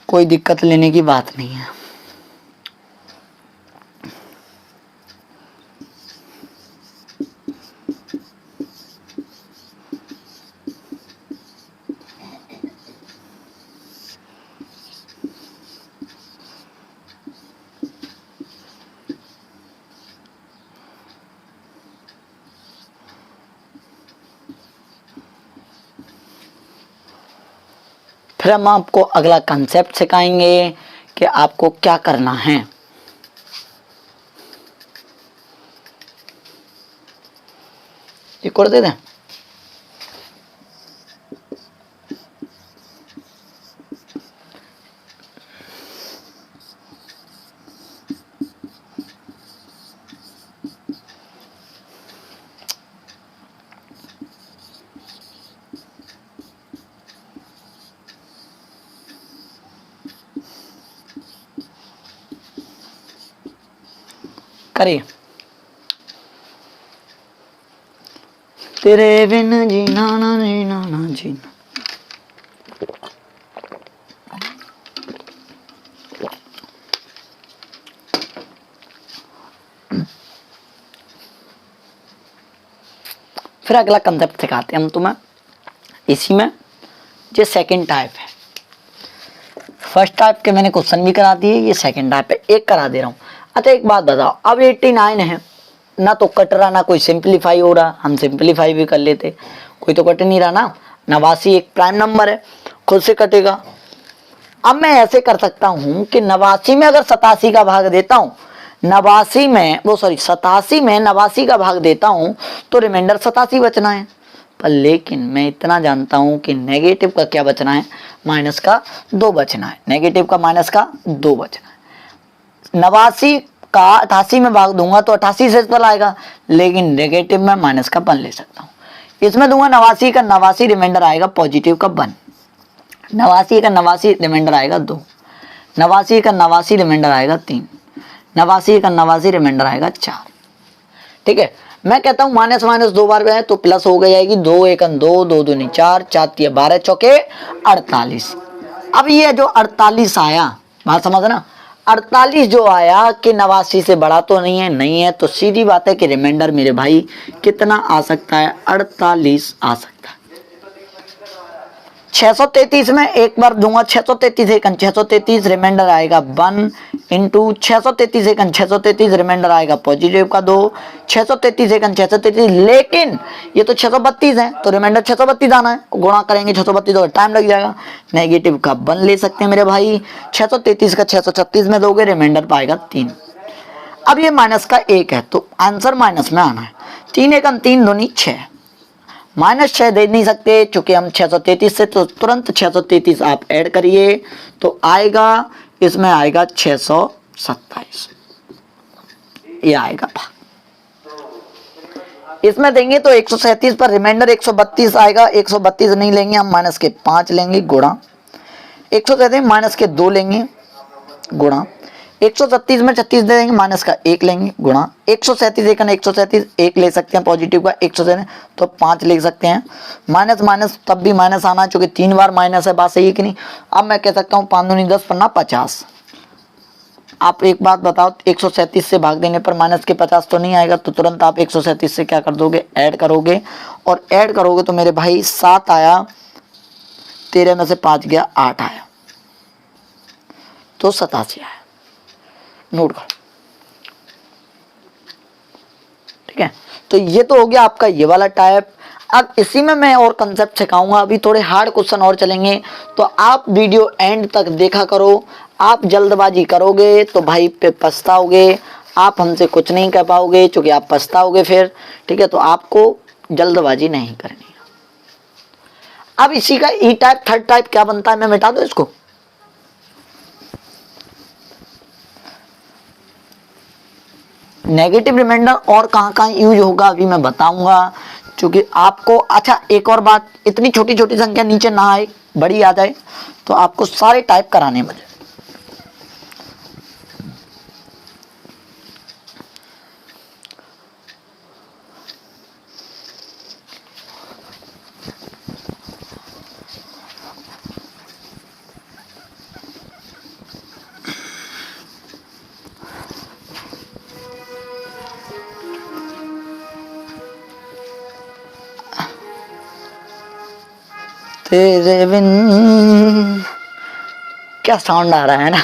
कोई दिक्कत लेने की बात नहीं है। फिर हम आपको अगला कंसेप्ट सिखाएंगे कि आपको क्या करना है। एक और दे दें। करिए। तेरे बिन जीना ना जीना ना जीना। फिर अगला कंसेप्ट सिखाते हैं हम तुम्हें इसी में, जो सेकंड टाइप है। फर्स्ट टाइप के मैंने क्वेश्चन भी करा दिए, ये सेकंड टाइप है, एक करा दे रहा हूँ। अच्छा एक बात बताओ, अब 89 है ना, तो कट रहा ना कोई सिंपलीफाई हो रहा, हम सिंपलीफाई भी कर लेते, कोई तो कट नहीं रहा ना। 89 एक प्राइम नंबर है, खुद से कटेगा। अब मैं ऐसे कर सकता हूं कि 89 में अगर 87 का भाग देता हूं, 87 में 89 का भाग देता हूं तो रिमाइंडर 87 बचना है। पर लेकिन मैं इतना जानता हूं कि नेगेटिव का क्या बचना है, माइनस का 2 बचना है। नेगेटिव का माइनस का 2 बचना है। 89 का 88 में भाग दूंगा तो 88 से पर आएगा, लेकिन नेगेटिव में माइनस का 1 ले सकता हूँ। इसमें दूंगा 89 का 89, रिमाइंडर आएगा पॉजिटिव का 1। 89 का 89 रिमाइंडर आएगा 2, 89 का 89 रिमाइंडर आएगा 3, 89 का 89 रिमाइंडर आएगा 4। ठीक है, मैं कहता हूं माइनस माइनस 2 बार में है तो प्लस हो जाएगी, 2 1 2, 2 2 4, 4 3 12 चौके 48। अब ये जो 48 आया, बात समझ ना, 48 जो आया कि 89 से बड़ा तो नहीं है, नहीं है, तो सीधी बात है कि रिमाइंडर मेरे भाई कितना आ सकता है, 48 आ सकता है। 633 में एक बार दूंगा, 633 एकन 633 रिमाइंडर आएगा 1 इंटू 633 एकन 633 रिमाइंडर आएगा पॉजिटिव का 2, 633 एकन 633, लेकिन ये तो 632 है तो रिमाइंडर 632 आना है, गुणा करेंगे 632 तो टाइम लग जाएगा, नेगेटिव का 1 ले सकते हैं मेरे भाई, 633 का 636 में दोगे रिमाइंडर पाएगा 3। अब ये माइनस का 1 है तो आंसर माइनस में आना है, 3 एकन 3 दूनी 6, माइनस 6 दे नहीं सकते चूंकि हम 633 से, तो तुरंत 633 आप ऐड करिए तो आएगा, इसमें आएगा 627, ये आएगा। इसमें देंगे तो 137 पर रिमाइंडर 132 आएगा, 132 नहीं लेंगे हम, माइनस के 5 लेंगे गुणा, 137 माइनस के 2 लेंगे गुणा, 136 में 36 दे देंगे, माइनस का 1 लेंगे गुणा, 137 एक 137 1 ले सकते हैं पॉजिटिव का, 137 तो 5 ले सकते हैं, माइनस माइनस तब भी माइनस आना चूंकि 3 बार माइनस है, बात सही है कि नहीं। अब मैं कह सकता हूँ 5 दूनी 10 पन्ना 50। आप एक बात बताओ, 137 से भाग देने पर माइनस के 50 तो नहीं आएगा, तो तुरंत आप 137 से क्या कर दोगे, ऐड करोगे, और ऐड करोगे तो मेरे भाई 7 आया, 13 में से 5 गया 8 आया, तो 87 आया, नोट करो। ठीक है, तो ये तो हो गया आपका ये वाला टाइप। अब इसी में मैं और कंसेप्ट सिखाऊंगा, अभी थोड़े हार्ड क्वेश्चन और चलेंगे, तो आप वीडियो एंड तक देखा करो। आप जल्दबाजी करोगे तो भाई पे पछताओगे, आप हमसे कुछ नहीं कह पाओगे क्योंकि आप पछताओगे फिर। ठीक है, तो आपको जल्दबाजी नहीं करनी। अब इसी का ई टाइप थर्ड टाइप क्या बनता है, मैं मिटा दूं इसको। नेगेटिव रिमाइंडर और कहाँ कहाँ यूज होगा अभी मैं बताऊंगा, क्योंकि आपको, अच्छा एक और बात, इतनी छोटी छोटी संख्या नीचे ना आए, बड़ी आ जाए, तो आपको सारे टाइप कराने मुझे। तेरे बिन, क्या साउंड आ रहा है ना।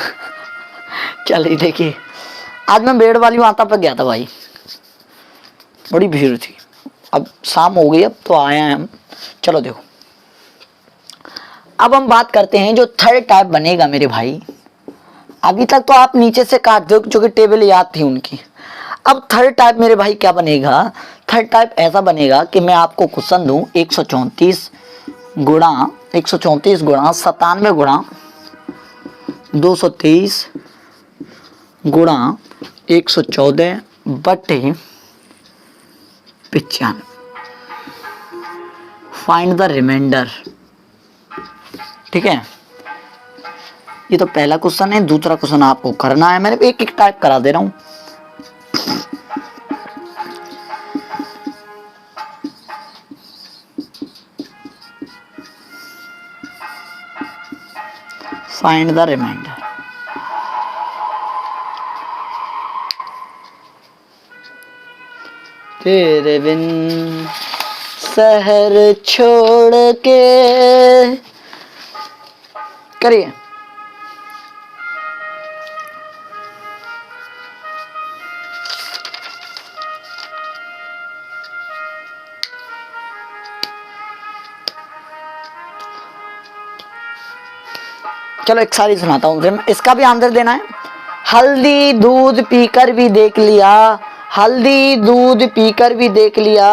चलिए देखिए, आज मैं बेड़ वाली माता पर गया था भाई, बड़ी भीड़ थी, अब शाम हो गई, अब तो आए हैं हम। चलो देखो, अब हम बात करते हैं जो थर्ड टाइप बनेगा मेरे भाई। अभी तक तो आप नीचे से काट दो क्योंकि टेबल याद थी उनकी। अब थर्ड टाइप मेरे भाई क्या बनेगा, थर्ड टाइप ऐसा बनेगा कि मैं आपको क्वेश्चन दूं 134 गुणा 134 गुणा 97 गुणा 223 गुणा 114 बटे 95, फाइंड द रिमाइंडर। ठीक है, ये तो पहला क्वेश्चन है, दूसरा क्वेश्चन आपको करना है, मैंने एक एक टाइप करा दे रहा हूं। Find the reminder. तेरे बिन शहर छोड़ के, करिए। चलो एक सारी सुनाता हूँ, इसका भी आंसर देना है। हल्दी दूध पीकर भी देख लिया, हल्दी दूध पीकर भी देख लिया,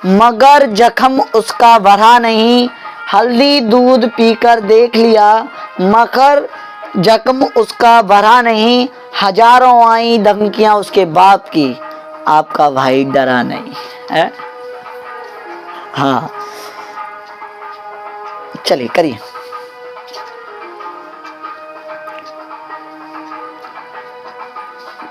मगर जख्म उसका भरा नहीं। हल्दी दूध पीकर देख लिया, मगर जख्म उसका भरा नहीं। हजारों आई धमकियां उसके बाप की, आपका भाई डरा नहीं है। हाँ चलिए करिए।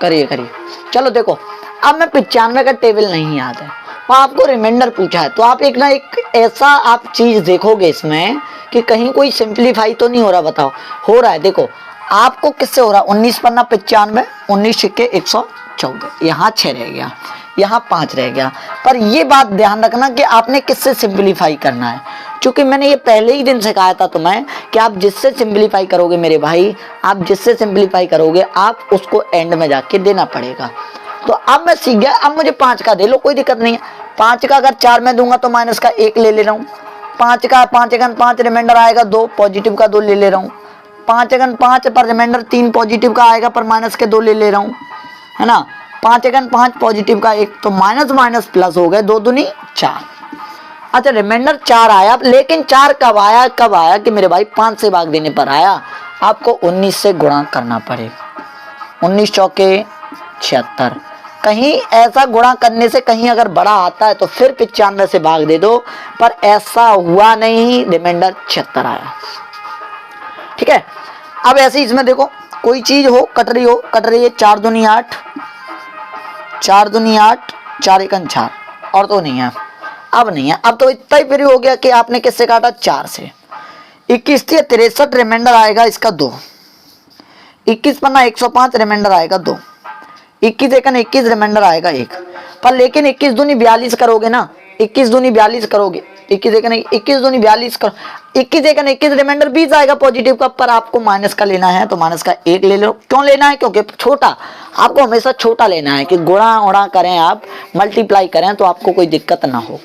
करिए करिए। चलो देखो, अब मैं 95 का टेबल नहीं याद है, वो आपको रिमाइंडर पूछा है, तो आप एक ना एक ऐसा आप चीज देखोगे इसमें कि कहीं कोई सिंप्लीफाई तो नहीं हो रहा। बताओ, हो रहा है। देखो आपको किससे हो रहा है, 19 पन्ना 95, 19 सिक्के 114, यहाँ 6 रह गया, यहाँ 5 रह गया। पर ये बात ध्यान रखना कि आपने किससे सिंप्लीफाई करना है, क्योंकि मैंने ये पहले ही दिन सिखाया था तुम्हें कि आप जिससे सिंप्लीफाई करोगे मेरे भाई, आप जिससे सिंप्लीफाई करोगे आप उसको एंड में जाके देना पड़ेगा। तो अब मैं सीख गया, अब मुझे 5 का दे लो, कोई दिक्कत नहीं है। 5 का अगर 4 में दूंगा तो माइनस का 1 ले रहा हूँ। 5 का 5 अगन 5 रिमाइंडर आएगा 2, पॉजिटिव का 2 ले रहा हूँ। 5 अगन 5 पर रिमाइंडर 3 पॉजिटिव का आएगा, पर माइनस के 2 ले रहा हूँ, है ना। 5 अगन 5 पॉजिटिव का 1, तो माइनस माइनस प्लस हो गए, 2 दूनी 4। अच्छा रिमाइंडर 4 आया, लेकिन 4 कब आया, कब आया कि मेरे भाई 5 से भाग देने पर आया। आपको 19 से गुणा करना पड़ेगा, 19 चौके 76। कहीं ऐसा गुणा करने से कहीं अगर बड़ा आता है तो फिर 95 से भाग दे दो, पर ऐसा हुआ नहीं, रिमाइंडर 76 आया। ठीक है, अब ऐसे इसमें देखो कोई चीज हो कट रही है, 4 दूनी 8, 4 दूनी 8, 4 एकन 4, और तो नहीं है, अब नहीं है। अब तो इतना ही फिर हो गया कि आपने किससे काटा, 4 से। 21 थी 63, रिमाइंडर आएगा इसका 2। 21 पन्ना 105, रिमाइंडर आएगा 2। 21 एकन 21, रिमाइंडर आएगा 1। पर लेकिन 21 दूनी 42 करोगे ना, 21 दूनी 42 करोगे, 21 एकन 21 दूनी 42 करो, 21 एकन 21, रिमाइंडर 20 आएगा पॉजिटिव का, पर आपको माइनस का लेना है तो माइनस का 1 ले लो। क्यों लेना है, क्योंकि छोटा, आपको हमेशा छोटा लेना है कि गुणा उड़ा करें आप, मल्टीप्लाई करें तो आपको कोई दिक्कत ना हो।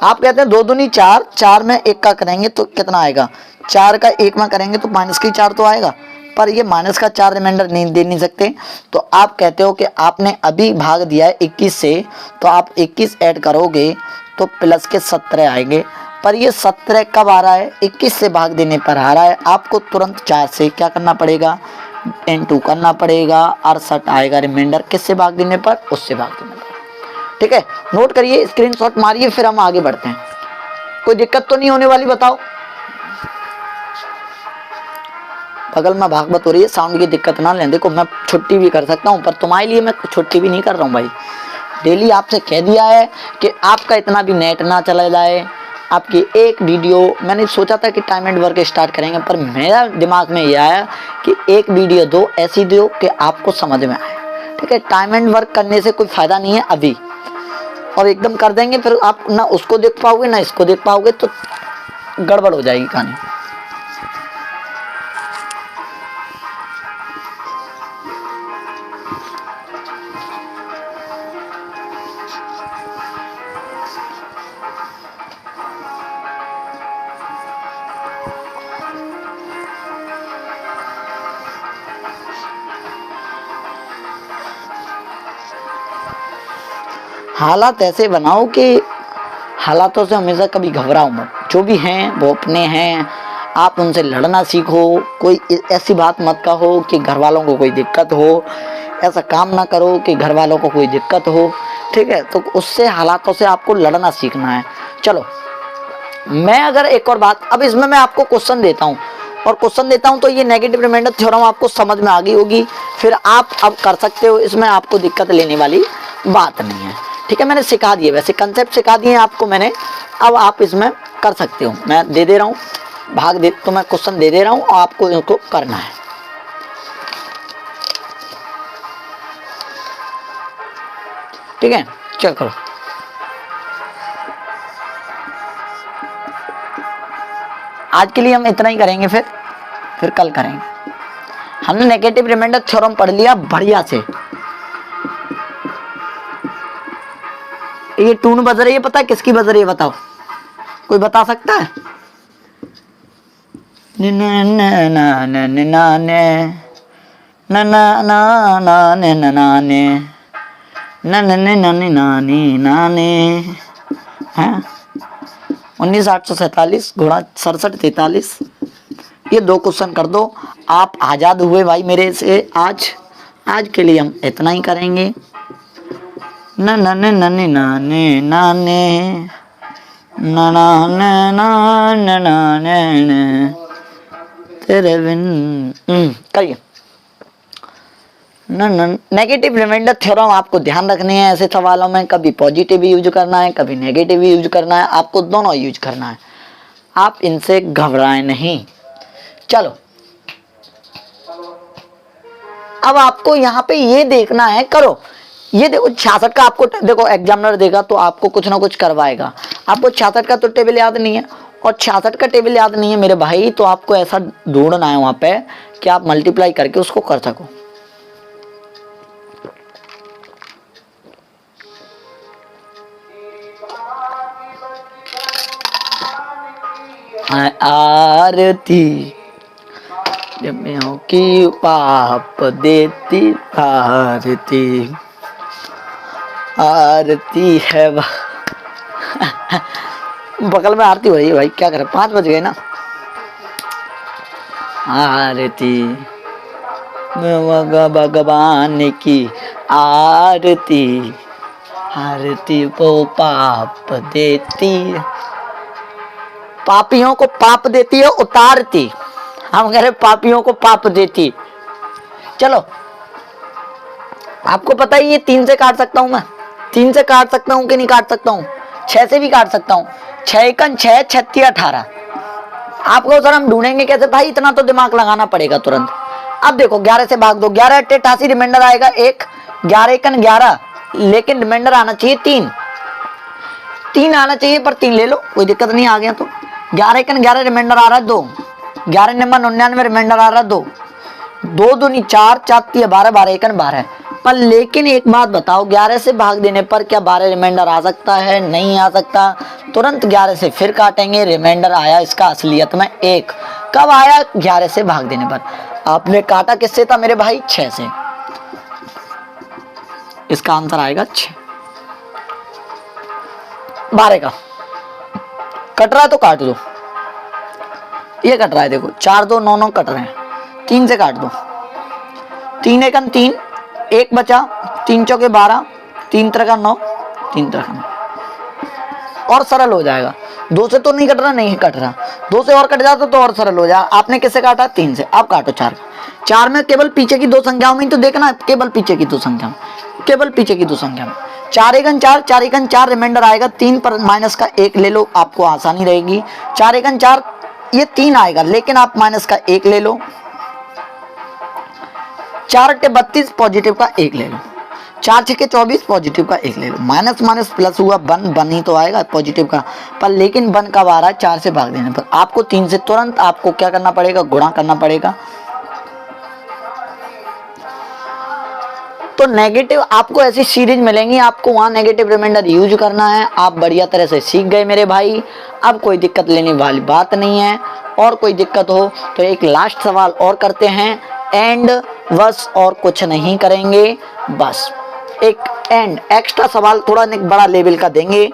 आप कहते हैं 2 दूनी 4, 4 में 1 का करेंगे तो कितना आएगा, 4 का 1 में करेंगे तो माइनस की 4 तो आएगा, पर ये माइनस का 4 रिमाइंडर नहीं दे नहीं सकते। तो आप कहते हो कि आपने अभी भाग दिया है 21 से, तो आप 21 ऐड करोगे तो प्लस के 17 आएंगे। पर ये 17 कब आ रहा है, 21 से भाग देने पर आ रहा है। आपको तुरंत 4 से क्या करना पड़ेगा, n2 करना पड़ेगा, 68 आएगा रिमाइंडर, किससे भाग देने पर, उससे भाग देने पर। ठीक है, नोट करिए, स्क्रीनशॉट मारिए, फिर हम आगे बढ़ते हैं। कोई दिक्कत तो नहीं होने वाली, बताओ। बगल में भागवत हो रही है, साउंड की दिक्कत ना लें। देखो मैं छुट्टी भी कर सकता हूँ, पर तुम्हारे लिए मैं छुट्टी भी नहीं कर रहा हूँ भाई। डेली आपसे कह दिया है कि आपका इतना भी नेट ना चला जाए। आपकी एक वीडियो, मैंने सोचा था कि टाइम एंड वर्क स्टार्ट करेंगे, पर मेरा दिमाग में ये आया कि एक वीडियो दो, ऐसी दो कि आपको समझ में आए। ठीक है, टाइम एंड वर्क करने से कोई फ़ायदा नहीं है अभी, और एकदम कर देंगे फिर आप ना उसको देख पाओगे ना इसको देख पाओगे, तो गड़बड़ हो जाएगी कहानी। हालात ऐसे बनाओ कि हालातों से हमेशा कभी घबराओ मत। जो भी हैं वो अपने हैं, आप उनसे लड़ना सीखो। कोई ऐसी बात मत कहो कि घर वालों को कोई दिक्कत हो, ऐसा काम ना करो कि घर वालों को कोई दिक्कत हो। ठीक है, तो उससे हालातों से आपको लड़ना सीखना है। चलो मैं अगर एक और बात, अब इसमें मैं आपको क्वेश्चन देता हूँ, और क्वेश्चन देता हूँ तो ये नेगेटिव रिमाइंडर थ्योरम आपको समझ में आ गई होगी, फिर आप अब कर सकते हो, इसमें आपको दिक्कत लेने वाली बात नहीं है। ठीक है, मैंने सिखा दिए, वैसे कंसेप्ट सिखा दिए आपको मैंने, अब आप इसमें कर सकते हो। मैं दे दे रहा हूँ भाग दे, तो मैं क्वेश्चन दे दे रहा हूँ और आपको इनको करना है। ठीक है, चल करो। आज के लिए हम इतना ही करेंगे, फिर कल करेंगे। हमने नेगेटिव रिमाइंडर थ्योरम पढ़ लिया बढ़िया से। ये टून बज रही है, पता है किसकी बज रही है, बताओ, कोई बता सकता है? हैं 19,847 गुणा 6743, ये 2 क्वेश्चन कर दो, आप आज़ाद हुए भाई मेरे से। आज के लिए हम इतना ही करेंगे। तेरे बिन करिए। नेगेटिव रिमाइंडर थ्योरम आपको ध्यान रखने हैं ऐसे सवालों में। कभी पॉजिटिव यूज करना है, कभी नेगेटिव यूज करना है, आपको दोनों यूज करना है। आप इनसे घबराएं नहीं। चलो अब आपको यहाँ पे ये देखना है, करो ये देखो 66 का आपको देखो एग्जामिनर देगा तो आपको कुछ ना कुछ करवाएगा। आपको 66 का तो टेबल याद नहीं है और 66 का टेबल याद नहीं है मेरे भाई, तो आपको ऐसा ढूंढना है वहां पे कि आप मल्टीप्लाई करके उसको कर सको। आरती की पाप देती आरती, आरती है बगल में आरती हो रही है भाई, क्या करें 5 बज गए ना। आरती भगवान की आरती, आरती वो पाप देती, पापियों को पाप देती है उतारती। हम कह रहे पापियों को पाप देती। चलो आपको पता ही ये 3 से काट सकता हूं मैं, 3 से काट सकता हूं कि नहीं काट सकता हूं, 6 से भी काट सकता हूं। 6 एकन 6, 36 18। आपको सर हम ढूंढेंगे कैसे भाई, इतना तो दिमाग लगाना पड़ेगा तुरंत। अब देखो 11 से भाग दो, 11 8 88 रिमाइंडर आएगा 1, 11 एकन 11, लेकिन रिमाइंडर आना चाहिए 3, 3 आना चाहिए पर 3 ले लो, कोई दिक्कत नहीं। आ गया तो 11 एकन 11 रिमाइंडर आ रहा है 2, 11 नंबर 99 रिमाइंडर आ रहा है 2, 2 दूनी 4, 4 3 12, 12 एकन 12। पर लेकिन एक बात बताओ, 11 से भाग देने पर क्या 12 रिमाइंडर आ सकता है? नहीं आ सकता। तुरंत 11 से फिर काटेंगे, रिमाइंडर आया इसका असलियत में 1। कब आया? 11 से भाग देने पर। आपने काटा किससे था मेरे भाई? 6 से। इसका आंसर आएगा 6। 12 का कट रहा है तो काट दो, ये कट रहा है देखो, 4 2 9 9 कट रहे हैं, 3 से काट दो। 3 एकन 3, 1 बचा, 3 चौके 12, 3 त्रिका 9, 3 त्रिका 9 और सरल हो जाएगा। 2 से तो नहीं कट रहा, नहीं कट रहा, 2 से और कट जाता तो और सरल हो जाए। आपने किससे काटा? 3 से। आप काटो 4 का। 4 में केवल पीछे की 2 संख्याओं में तो देखना, केवल पीछे की 2 संख्या में, केवल पीछे की 2 संख्या में। 4 एकन 4, 4 एकन 4 रिमाइंडर आएगा 3 पर माइनस का 1 ले लो, आपको आसानी रहेगी। 4 एकन 4 ये 3 आएगा, लेकिन आप माइनस का 1 ले लो। 4 अट्टे 32 पॉजिटिव का 1 ले लो, 4 छक्के 24 पॉजिटिव का 1 ले लो। माइनस माइनस प्लस हुआ, बन ही तो आएगा पॉजिटिव का। पर लेकिन बन कब आ रहा है? 4 से भाग देने पर। आपको 3 से तुरंत आपको क्या करना पड़ेगा? गुणा करना पड़ेगा। तो नेगेटिव आपको ऐसी सीरीज मिलेंगी, आपको वहां नेगेटिव रिमाइंडर यूज करना है। आप बढ़िया तरह से सीख गए मेरे भाई, अब कोई दिक्कत लेने वाली बात नहीं है। और कोई दिक्कत हो तो एक लास्ट सवाल और करते हैं, एंड बस, और कुछ नहीं करेंगे। बस एक एंड एक्स्ट्रा सवाल थोड़ा एक बड़ा लेवल का देंगे।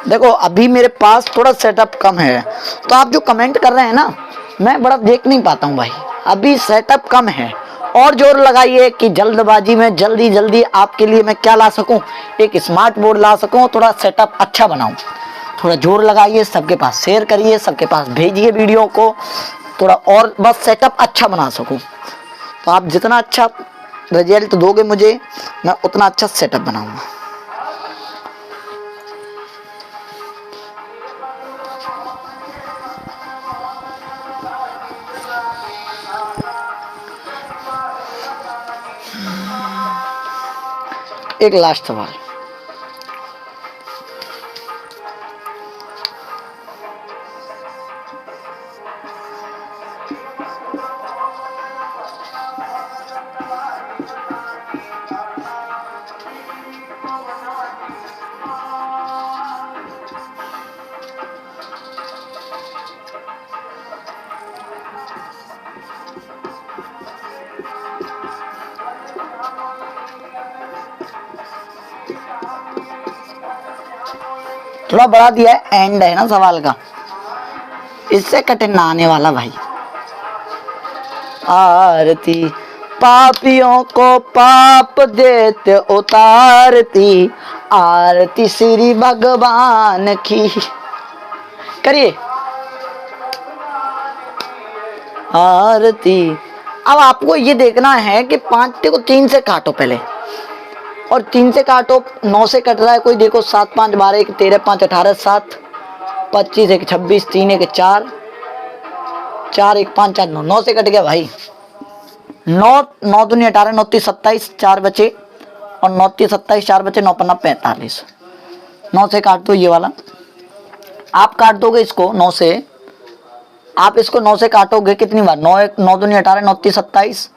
देखो अभी मेरे पास थोड़ा सेटअप कम है, तो आप जो कमेंट कर रहे हैं ना, मैं बड़ा देख नहीं पाता हूँ भाई, अभी सेटअप कम है। और जोर लगाइए कि जल्दबाजी में जल्दी जल्दी आपके लिए मैं क्या ला सकूं, एक स्मार्ट बोर्ड ला सकूं, थोड़ा सेटअप अच्छा बनाऊं। थोड़ा जोर लगाइए, सबके पास शेयर करिए, सबके पास भेजिए वीडियो को, थोड़ा और बस सेटअप अच्छा बना सकूं। तो आप जितना अच्छा रिजल्ट दोगे मुझे, मैं उतना अच्छा सेटअप बनाऊंगा। एक लास्ट सवाल, थोड़ा बढ़ा दिया है, एंड है ना सवाल का, इससे कठिन ना आने वाला भाई। आरती, पापियों को पाप देते उतारती, आरती श्री भगवान की। करिए आरती। अब आपको ये देखना है कि 5 को 3 से काटो पहले, और 3 से काटो, 9 से कट रहा है कोई, देखो 7 5 12 1 13 5 18 7 25 1 26 3 1 4 4 1 5 4 9 से कट गया भाई। 9 9 दूनी 18 9 3 27 4 बचे, और 9 3 27 4 बचे, 9 5 45। 9 से काट दो ये वाला, आप काट दोगे इसको 9 से, आप इसको 9 से काटोगे कितनी बार, 9 दूनी 18 9 3 27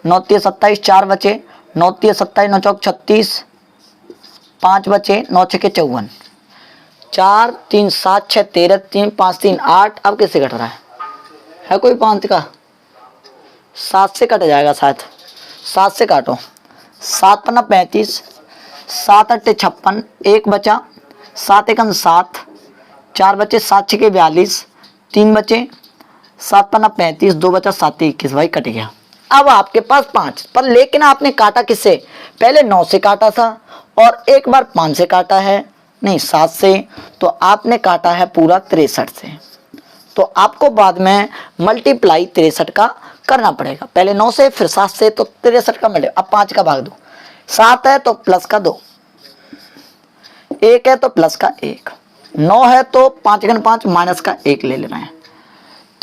9 3 27 4 बचे, 9 3 27 9 चौक 36 5 बचे, 9 6 54 4 3 7 6 13 3 5 3 8। अब किससे कट रहा है कोई 5 का? 7 से कट जाएगा शायद, 7 से काटो। 7 पन्ना 35, 7 8 56, 1 बचा, 7 1 7, 4 बचे, 7 6 42, 3 बचे, 7 पन्ना 35, 2 बचा, 7 21 भाई कट गया। अब आपके पास 5 पर, लेकिन आपने काटा किससे? पहले 9 से काटा था और एक बार 5 से काटा है, नहीं 7 से, तो आपने काटा है पूरा 63 से। तो आपको बाद में मल्टीप्लाई 63 का करना पड़ेगा, पहले 9 से फिर 7 से, तो 63 का मल्टीप्लाई। अब 5 का भाग दो, 7 है तो प्लस का 2, 1 है तो प्लस का 1, 9 है तो 5 गुना 5 माइनस का 1 ले लेना है,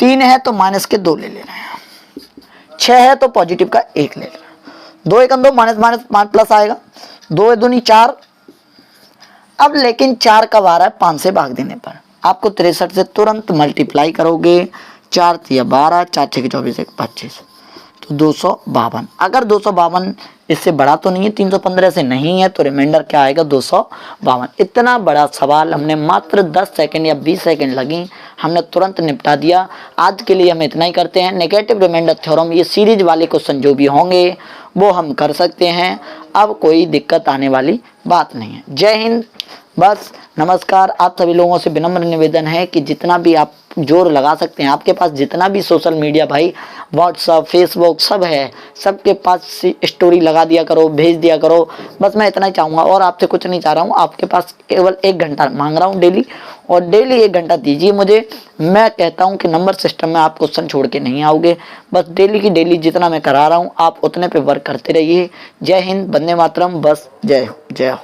3 है तो माइनस के 2 ले लेना है, 6 है तो पॉजिटिव का 1 ले लेना, 2 1 2 माइनस माइनस 5 प्लस आएगा, 2 दूनी 4। अब लेकिन 4 कब आ रहा है? 5 से भाग देने पर। आपको 63 से तुरंत मल्टीप्लाई करोगे, 4 3 12, 4 6 24 1 25, तो 252। अगर 252 इससे बड़ा तो नहीं है, 315 से नहीं है, तो रिमाइंडर क्या आएगा? 252। इतना बड़ा सवाल हमने मात्र 10 सेकंड या 20 सेकंड लगी, हमने तुरंत निपटा दिया। आज के लिए हम इतना ही करते हैं। नेगेटिव रिमाइंडर थ्योरम, ये सीरीज वाले क्वेश्चन जो भी होंगे वो हम कर सकते हैं, अब कोई दिक्कत आने वाली बात नहीं है। जय हिंद, बस नमस्कार। आप सभी लोगों से विनम्र निवेदन है कि जितना भी आप जोर लगा सकते हैं, आपके पास जितना भी सोशल मीडिया भाई, व्हाट्सअप फेसबुक सब है, सबके पास स्टोरी लगा दिया करो, भेज दिया करो। बस मैं इतना ही चाहूँगा और आपसे कुछ नहीं चाह रहा हूँ। आपके पास केवल 1 घंटा मांग रहा हूँ डेली, और डेली 1 घंटा दीजिए मुझे। मैं कहता हूँ कि नंबर सिस्टम में आप क्वेश्चन छोड़ के नहीं आओगे, बस डेली की डेली जितना मैं करा रहा हूँ आप उतने पे वर्क करते रहिए। जय हिंद, वंदे मातरम, बस जय हो, जय हो।